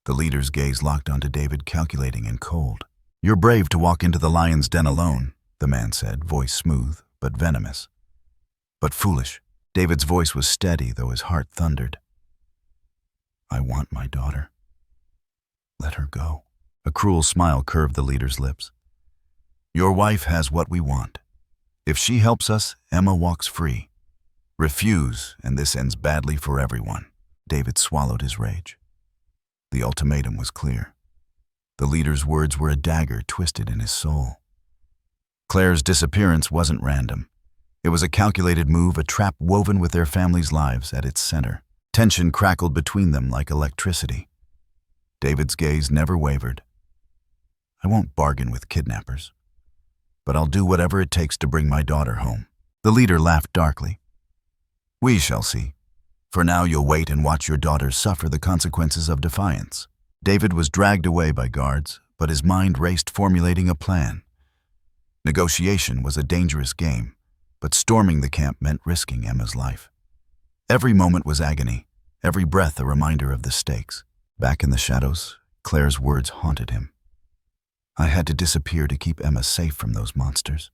The leader's gaze locked onto David, calculating and cold. "You're brave to walk into the lion's den alone," the man said, voice smooth but venomous. "But foolish." David's voice was steady, though his heart thundered. "I want my daughter. Let her go." A cruel smile curved the leader's lips. "Your wife has what we want. If she helps us, Emma walks free. Refuse, and this ends badly for everyone." David swallowed his rage. The ultimatum was clear. The leader's words were a dagger twisted in his soul. Claire's disappearance wasn't random. It was a calculated move, a trap woven with their family's lives at its center. Tension crackled between them like electricity. David's gaze never wavered. "I won't bargain with kidnappers, but I'll do whatever it takes to bring my daughter home." The leader laughed darkly. "We shall see. For now, you'll wait and watch your daughter suffer the consequences of defiance." David was dragged away by guards, but his mind raced, formulating a plan. Negotiation was a dangerous game, but storming the camp meant risking Emma's life. Every moment was agony, every breath a reminder of the stakes. Back in the shadows, Claire's words haunted him. "I had to disappear to keep Emma safe from those monsters.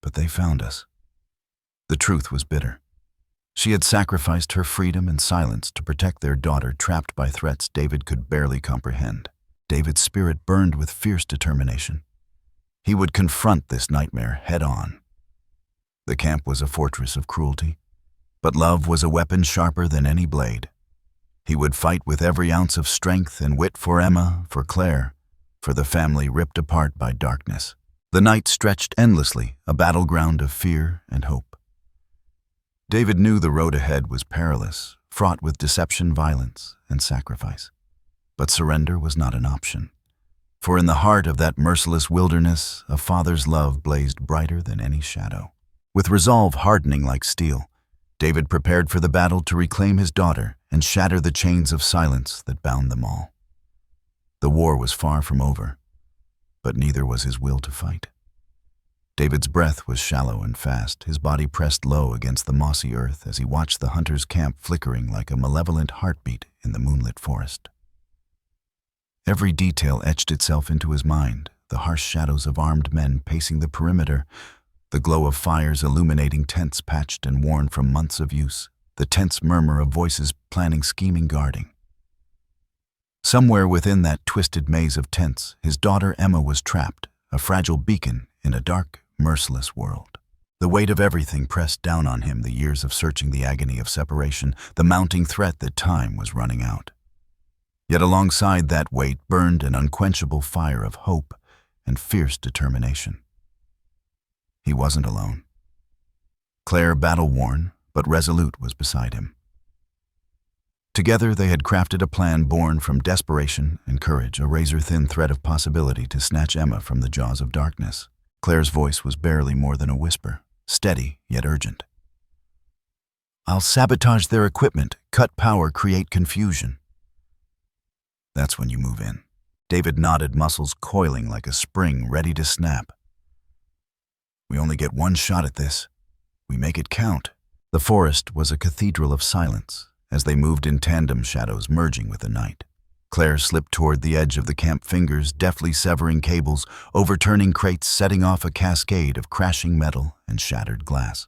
But they found us." The truth was bitter. She had sacrificed her freedom and silence to protect their daughter, trapped by threats David could barely comprehend. David's spirit burned with fierce determination. He would confront this nightmare head-on. The camp was a fortress of cruelty, but love was a weapon sharper than any blade. He would fight with every ounce of strength and wit for Emma, for Claire, for the family ripped apart by darkness. The night stretched endlessly, a battleground of fear and hope. David knew the road ahead was perilous, fraught with deception, violence, and sacrifice. But surrender was not an option. For in the heart of that merciless wilderness, a father's love blazed brighter than any shadow. With resolve hardening like steel, David prepared for the battle to reclaim his daughter and shatter the chains of silence that bound them all. The war was far from over, but neither was his will to fight. David's breath was shallow and fast, his body pressed low against the mossy earth as he watched the hunter's camp flickering like a malevolent heartbeat in the moonlit forest. Every detail etched itself into his mind, the harsh shadows of armed men pacing the perimeter, the glow of fires illuminating tents patched and worn from months of use, the tense murmur of voices planning, scheming, guarding. Somewhere within that twisted maze of tents, his daughter Emma was trapped, a fragile beacon in a dark, merciless world. The weight of everything pressed down on him, the years of searching, the agony of separation, the mounting threat that time was running out. Yet alongside that weight burned an unquenchable fire of hope and fierce determination. He wasn't alone. Claire, battle-worn but resolute, was beside him. Together, they had crafted a plan born from desperation and courage, a razor-thin thread of possibility to snatch Emma from the jaws of darkness. Claire's voice was barely more than a whisper, steady yet urgent. "I'll sabotage their equipment, cut power, create confusion." That's when you move in. David nodded, muscles coiling like a spring ready to snap. "We only get one shot at this. We make it count." The forest was a cathedral of silence as they moved in tandem, shadows merging with the night. Claire slipped toward the edge of the camp, fingers deftly severing cables, overturning crates, setting off a cascade of crashing metal and shattered glass.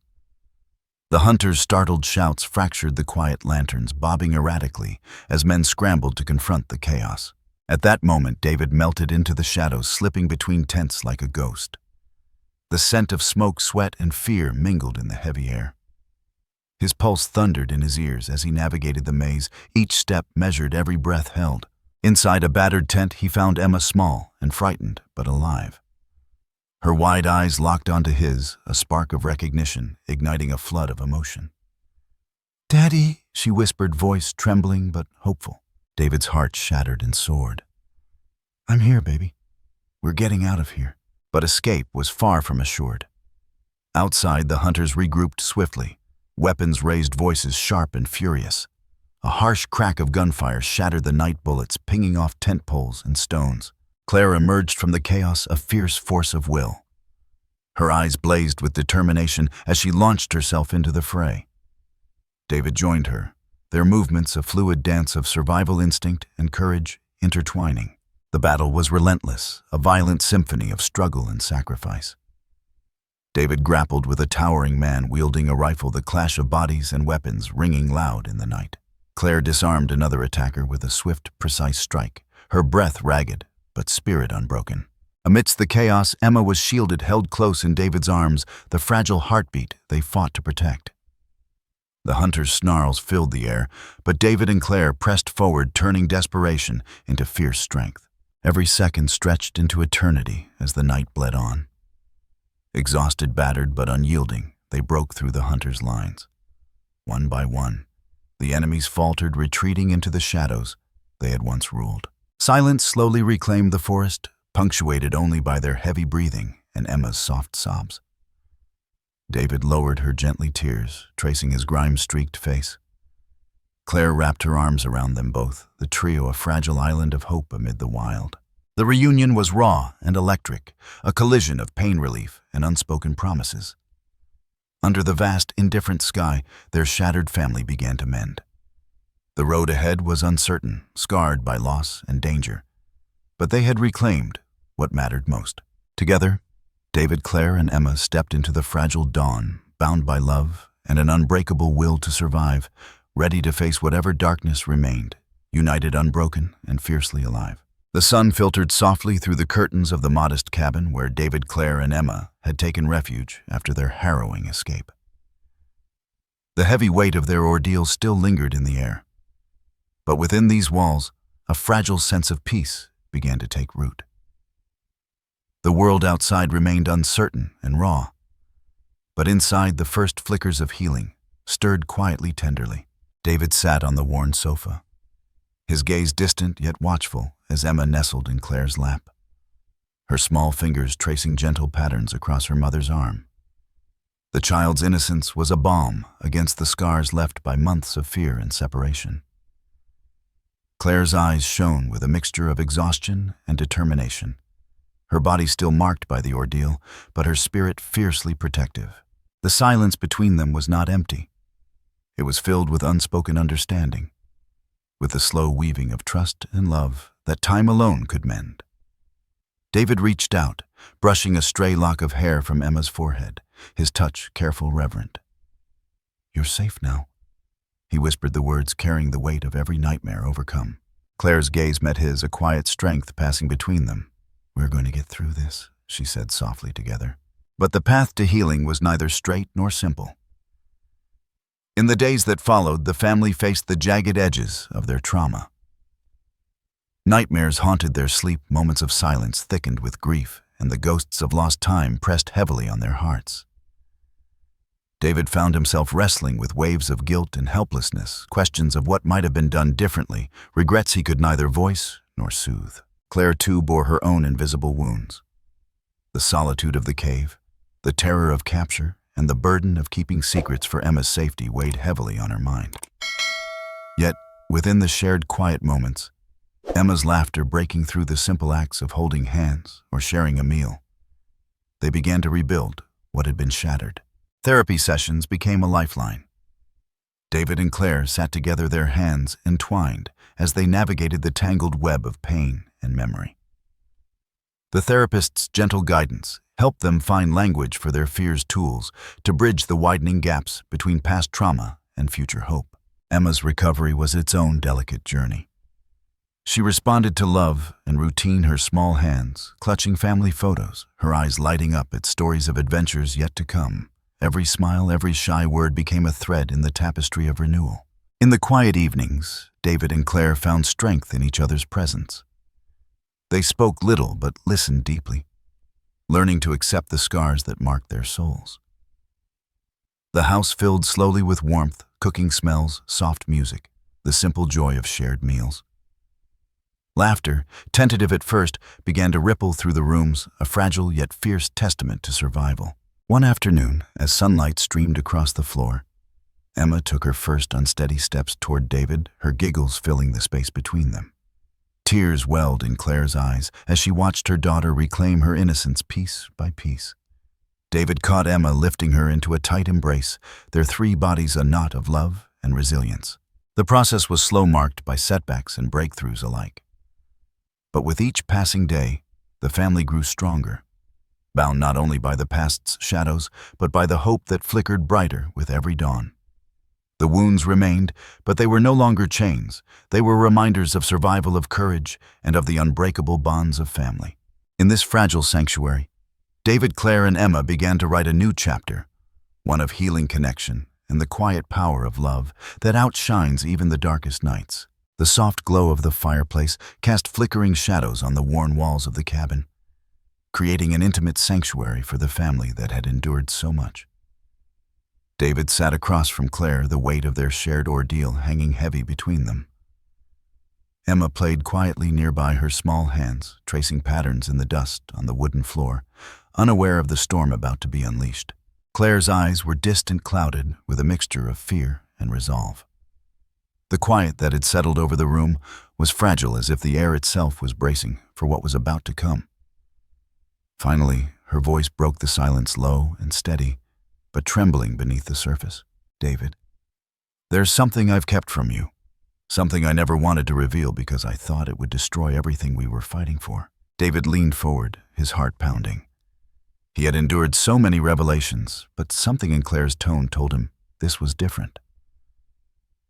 The hunters' startled shouts fractured the quiet lanterns, bobbing erratically as men scrambled to confront the chaos. At that moment, David melted into the shadows, slipping between tents like a ghost. The scent of smoke, sweat, and fear mingled in the heavy air. His pulse thundered in his ears as he navigated the maze, each step measured, every breath held. Inside a battered tent, he found Emma, small and frightened, but alive. Her wide eyes locked onto his, a spark of recognition igniting a flood of emotion. "Daddy," she whispered, voice trembling but hopeful. David's heart shattered and soared. "I'm here, baby. We're getting out of here." But escape was far from assured. Outside, the hunters regrouped swiftly, weapons raised, voices sharp and furious. A harsh crack of gunfire shattered the night bullets, pinging off tent poles and stones. Claire emerged from the chaos, a fierce force of will. Her eyes blazed with determination as she launched herself into the fray. David joined her, their movements a fluid dance of survival instinct and courage intertwining. The battle was relentless, a violent symphony of struggle and sacrifice. David grappled with a towering man wielding a rifle, the clash of bodies and weapons ringing loud in the night. Claire disarmed another attacker with a swift, precise strike, her breath ragged, but spirit unbroken. Amidst the chaos, Emma was shielded, held close in David's arms, the fragile heartbeat they fought to protect. The hunters' snarls filled the air, but David and Claire pressed forward, turning desperation into fierce strength. Every second stretched into eternity as the night bled on. Exhausted, battered, but unyielding, they broke through the hunters' lines. One by one, the enemies faltered, retreating into the shadows they had once ruled. Silence slowly reclaimed the forest, punctuated only by their heavy breathing and Emma's soft sobs. David lowered her gently, tears tracing his grime-streaked face. Claire wrapped her arms around them both, the trio a fragile island of hope amid the wild. The reunion was raw and electric, a collision of pain relief and unspoken promises. Under the vast, indifferent sky, their shattered family began to mend. The road ahead was uncertain, scarred by loss and danger, but they had reclaimed what mattered most. Together, David, Claire, and Emma stepped into the fragile dawn, bound by love and an unbreakable will to survive, ready to face whatever darkness remained, united, unbroken, and fiercely alive. The sun filtered softly through the curtains of the modest cabin where David, Claire, and Emma had taken refuge after their harrowing escape. The heavy weight of their ordeal still lingered in the air, but within these walls, a fragile sense of peace began to take root. The world outside remained uncertain and raw, but inside the first flickers of healing stirred quietly, tenderly. David sat on the worn sofa, his gaze distant yet watchful as Emma nestled in Claire's lap, her small fingers tracing gentle patterns across her mother's arm. The child's innocence was a balm against the scars left by months of fear and separation. Claire's eyes shone with a mixture of exhaustion and determination, her body still marked by the ordeal, but her spirit fiercely protective. The silence between them was not empty. It was filled with unspoken understanding, with the slow weaving of trust and love that time alone could mend. David reached out, brushing a stray lock of hair from Emma's forehead, his touch careful, reverent. "You're safe now," he whispered, the words carrying the weight of every nightmare overcome. Claire's gaze met his, a quiet strength passing between them. "We're going to get through this," she said softly together. But the path to healing was neither straight nor simple. In the days that followed, the family faced the jagged edges of their trauma. Nightmares haunted their sleep, moments of silence thickened with grief, and the ghosts of lost time pressed heavily on their hearts. David found himself wrestling with waves of guilt and helplessness, questions of what might have been done differently, regrets he could neither voice nor soothe. Claire, too, bore her own invisible wounds. The solitude of the cave, the terror of capture, and the burden of keeping secrets for Emma's safety weighed heavily on her mind. Yet, within the shared quiet moments, Emma's laughter breaking through the simple acts of holding hands or sharing a meal, they began to rebuild what had been shattered. Therapy sessions became a lifeline. David and Claire sat together, their hands entwined as they navigated the tangled web of pain and memory. The therapist's gentle guidance helped them find language for their fears, tools to bridge the widening gaps between past trauma and future hope. Emma's recovery was its own delicate journey. She responded to love and routine, her small hands clutching family photos, her eyes lighting up at stories of adventures yet to come. Every smile, every shy word became a thread in the tapestry of renewal. In the quiet evenings, David and Claire found strength in each other's presence. They spoke little but listened deeply, learning to accept the scars that marked their souls. The house filled slowly with warmth, cooking smells, soft music, the simple joy of shared meals. Laughter, tentative at first, began to ripple through the rooms, a fragile yet fierce testament to survival. One afternoon, as sunlight streamed across the floor, Emma took her first unsteady steps toward David, her giggles filling the space between them. Tears welled in Claire's eyes as she watched her daughter reclaim her innocence piece by piece. David caught Emma, lifting her into a tight embrace, their three bodies a knot of love and resilience. The process was slow, marked by setbacks and breakthroughs alike. But with each passing day, the family grew stronger, bound not only by the past's shadows, but by the hope that flickered brighter with every dawn. The wounds remained, but they were no longer chains. They were reminders of survival, of courage, and of the unbreakable bonds of family. In this fragile sanctuary, David, Claire, and Emma began to write a new chapter, one of healing connection and the quiet power of love that outshines even the darkest nights. The soft glow of the fireplace cast flickering shadows on the worn walls of the cabin, creating an intimate sanctuary for the family that had endured so much. David sat across from Claire, the weight of their shared ordeal hanging heavy between them. Emma played quietly nearby, her small hands tracing patterns in the dust on the wooden floor, unaware of the storm about to be unleashed. Claire's eyes were distant, clouded with a mixture of fear and resolve. The quiet that had settled over the room was fragile, as if the air itself was bracing for what was about to come. Finally, her voice broke the silence, low and steady, but trembling beneath the surface. "David, there's something I've kept from you, something I never wanted to reveal because I thought it would destroy everything we were fighting for." David leaned forward, his heart pounding. He had endured so many revelations, but something in Claire's tone told him this was different.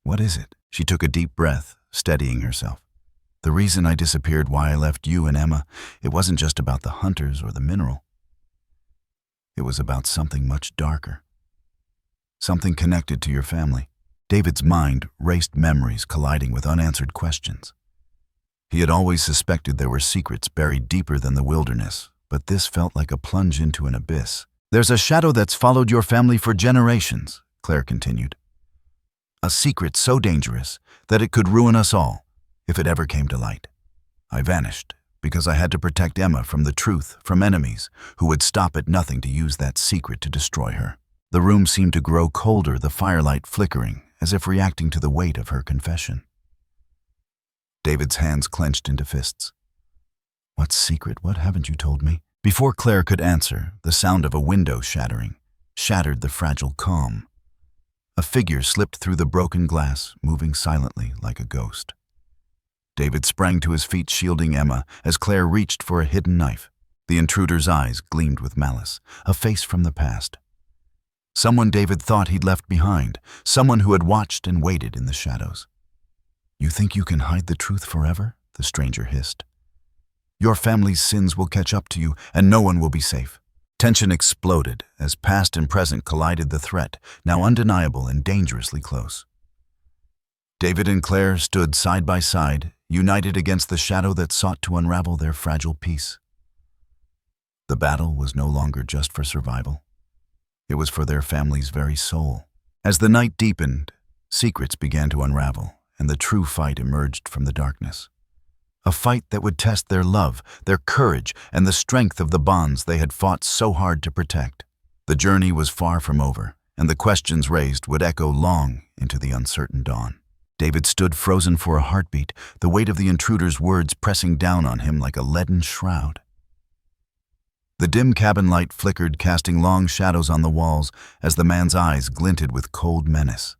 "What is it?" She took a deep breath, steadying herself. "The reason I disappeared, why I left you and Emma, it wasn't just about the hunters or the mineral. It was about something much darker. Something connected to your family." David's mind raced, memories colliding with unanswered questions. He had always suspected there were secrets buried deeper than the wilderness, but this felt like a plunge into an abyss. "There's a shadow that's followed your family for generations," Claire continued. "A secret so dangerous that it could ruin us all if it ever came to light. I vanished because I had to protect Emma from the truth, from enemies who would stop at nothing to use that secret to destroy her." The room seemed to grow colder, the firelight flickering, as if reacting to the weight of her confession. David's hands clenched into fists. "What secret? What haven't you told me?" Before Claire could answer, the sound of a window shattering shattered the fragile calm. A figure slipped through the broken glass, moving silently like a ghost. David sprang to his feet, shielding Emma, as Claire reached for a hidden knife. The intruder's eyes gleamed with malice, a face from the past. Someone David thought he'd left behind, someone who had watched and waited in the shadows. "You think you can hide the truth forever?" the stranger hissed. "Your family's sins will catch up to you, and no one will be safe." Tension exploded as past and present collided, the threat, now undeniable and dangerously close. David and Claire stood side by side, united against the shadow that sought to unravel their fragile peace. The battle was no longer just for survival. It was for their family's very soul. As the night deepened, secrets began to unravel, and the true fight emerged from the darkness. A fight that would test their love, their courage, and the strength of the bonds they had fought so hard to protect. The journey was far from over, and the questions raised would echo long into the uncertain dawn. David stood frozen for a heartbeat, the weight of the intruder's words pressing down on him like a leaden shroud. The dim cabin light flickered, casting long shadows on the walls as the man's eyes glinted with cold menace.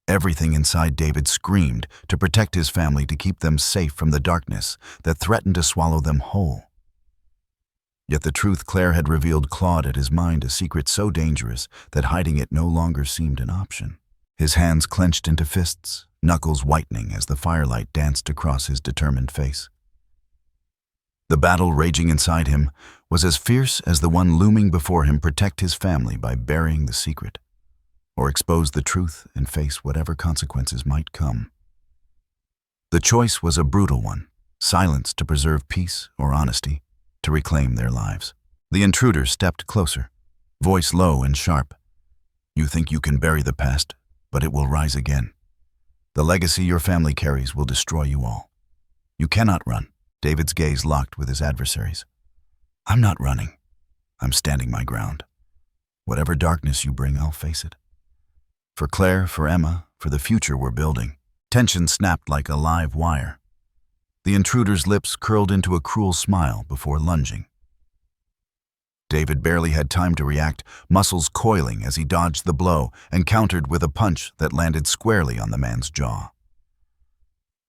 Everything inside David screamed to protect his family, to keep them safe from the darkness that threatened to swallow them whole. Yet the truth Claire had revealed clawed at his mind, a secret so dangerous that hiding it no longer seemed an option. His hands clenched into fists, knuckles whitening as the firelight danced across his determined face. The battle raging inside him was as fierce as the one looming before him: protect his family by burying the secret, or expose the truth and face whatever consequences might come. The choice was a brutal one: silence to preserve peace, or honesty to reclaim their lives. The intruder stepped closer, voice low and sharp. You think you can bury the past, but it will rise again. The legacy your family carries will destroy you all. You cannot run. David's gaze locked with his adversary's. I'm not running. I'm standing my ground. Whatever darkness you bring, I'll face it. For Claire, for Emma, for the future we're building. Tension snapped like a live wire. The intruder's lips curled into a cruel smile before lunging. David barely had time to react, muscles coiling as he dodged the blow and countered with a punch that landed squarely on the man's jaw.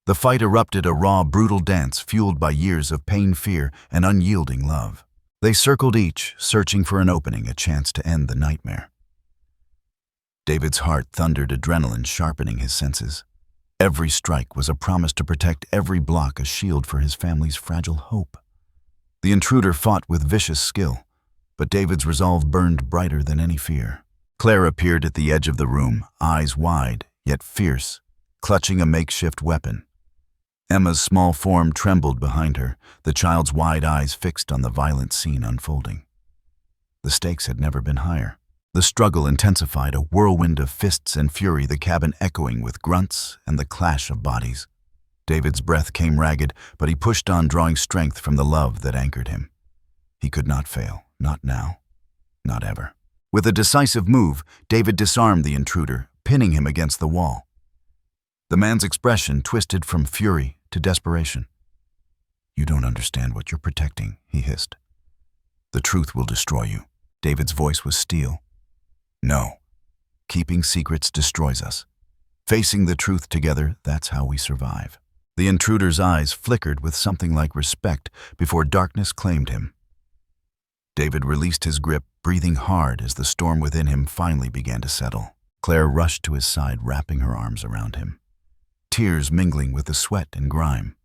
The fight erupted, a raw, brutal dance fueled by years of pain, fear, and unyielding love. They circled each, searching for an opening, a chance to end the nightmare. David's heart thundered, adrenaline sharpening his senses. Every strike was a promise to protect, every block a shield for his family's fragile hope. The intruder fought with vicious skill, but David's resolve burned brighter than any fear. Claire appeared at the edge of the room, eyes wide, yet fierce, clutching a makeshift weapon. Emma's small form trembled behind her, the child's wide eyes fixed on the violent scene unfolding. The stakes had never been higher. The struggle intensified, a whirlwind of fists and fury, the cabin echoing with grunts and the clash of bodies. David's breath came ragged, but he pushed on, drawing strength from the love that anchored him. He could not fail, not now, not ever. With a decisive move, David disarmed the intruder, pinning him against the wall. The man's expression twisted from fury to desperation. You don't understand what you're protecting, he hissed. The truth will destroy you. David's voice was steel. No. Keeping secrets destroys us. Facing the truth together, that's how we survive. The intruder's eyes flickered with something like respect before darkness claimed him. David released his grip, breathing hard as the storm within him finally began to settle. Claire rushed to his side, wrapping her arms around him, tears mingling with the sweat and grime.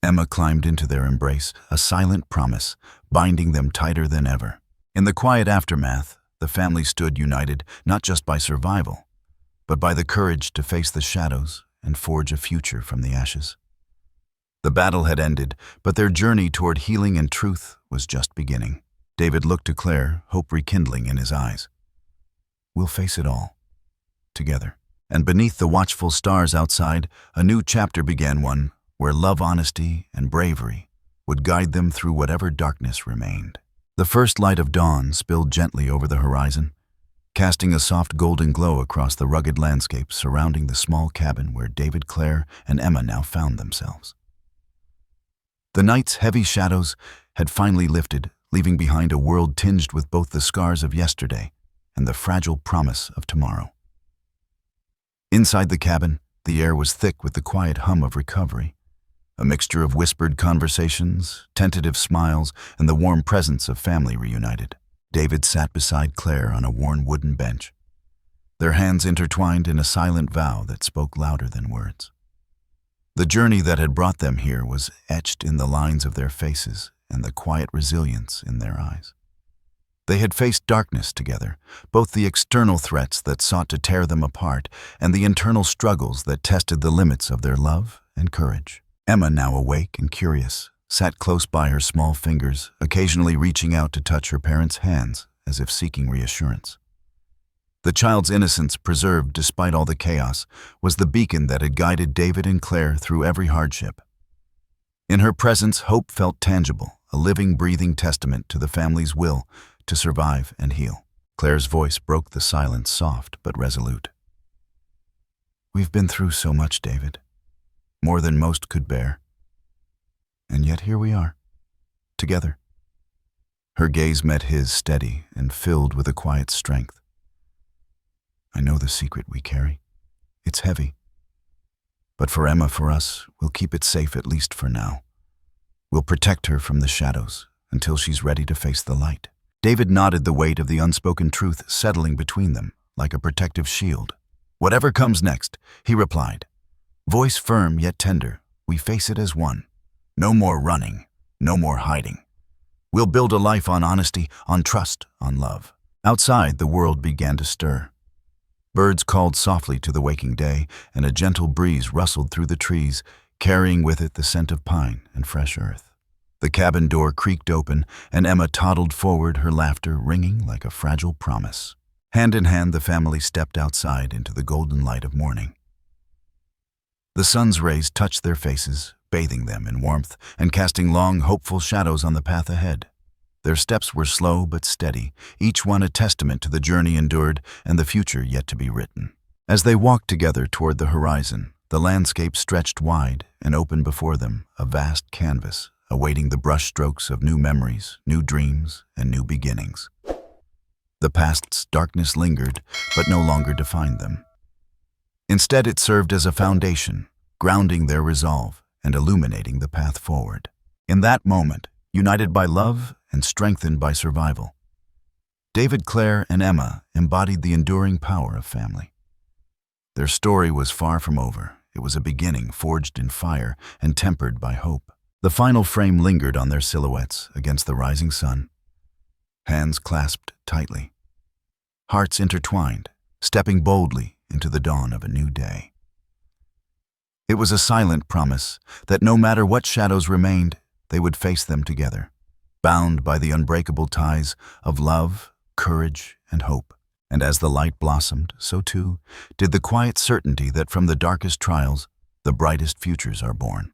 Emma climbed into their embrace, a silent promise, binding them tighter than ever. In the quiet aftermath, the family stood united, not just by survival, but by the courage to face the shadows and forge a future from the ashes. The battle had ended, but their journey toward healing and truth was just beginning. David looked to Claire, hope rekindling in his eyes. We'll face it all, together. And beneath the watchful stars outside, a new chapter began, one where love, honesty, and bravery would guide them through whatever darkness remained. The first light of dawn spilled gently over the horizon, casting a soft golden glow across the rugged landscape surrounding the small cabin where David, Claire, and Emma now found themselves. The night's heavy shadows had finally lifted, leaving behind a world tinged with both the scars of yesterday and the fragile promise of tomorrow. Inside the cabin, the air was thick with the quiet hum of recovery, a mixture of whispered conversations, tentative smiles, and the warm presence of family reunited. David sat beside Claire on a worn wooden bench, their hands intertwined in a silent vow that spoke louder than words. The journey that had brought them here was etched in the lines of their faces and the quiet resilience in their eyes. They had faced darkness together, both the external threats that sought to tear them apart and the internal struggles that tested the limits of their love and courage. Emma, now awake and curious, sat close by, her small fingers occasionally reaching out to touch her parents' hands as if seeking reassurance. The child's innocence, preserved despite all the chaos, was the beacon that had guided David and Claire through every hardship. In her presence, hope felt tangible, a living, breathing testament to the family's will to survive and heal. Claire's voice broke the silence, soft but resolute. "We've been through so much, David, more than most could bear. And yet here we are, together." Her gaze met his, steady and filled with a quiet strength. "I know the secret we carry. It's heavy. But for Emma, for us, we'll keep it safe, at least for now. We'll protect her from the shadows until she's ready to face the light." David nodded, the weight of the unspoken truth settling between them like a protective shield. "Whatever comes next," he replied, voice firm yet tender, "we face it as one. No more running, no more hiding. We'll build a life on honesty, on trust, on love." Outside, the world began to stir. Birds called softly to the waking day, and a gentle breeze rustled through the trees, carrying with it the scent of pine and fresh earth. The cabin door creaked open, and Emma toddled forward, her laughter ringing like a fragile promise. Hand in hand, the family stepped outside into the golden light of morning. The sun's rays touched their faces, bathing them in warmth and casting long, hopeful shadows on the path ahead. Their steps were slow but steady, each one a testament to the journey endured and the future yet to be written. As they walked together toward the horizon, the landscape stretched wide and open before them, a vast canvas, awaiting the brushstrokes of new memories, new dreams, and new beginnings. The past's darkness lingered, but no longer defined them. Instead, it served as a foundation, grounding their resolve and illuminating the path forward. In that moment, united by love and strengthened by survival, David, Claire, and Emma embodied the enduring power of family. Their story was far from over. It was a beginning forged in fire and tempered by hope. The final frame lingered on their silhouettes against the rising sun, hands clasped tightly, hearts intertwined, stepping boldly into the dawn of a new day. It was a silent promise that no matter what shadows remained, they would face them together, bound by the unbreakable ties of love, courage, and hope. And as the light blossomed, so too did the quiet certainty that from the darkest trials, the brightest futures are born.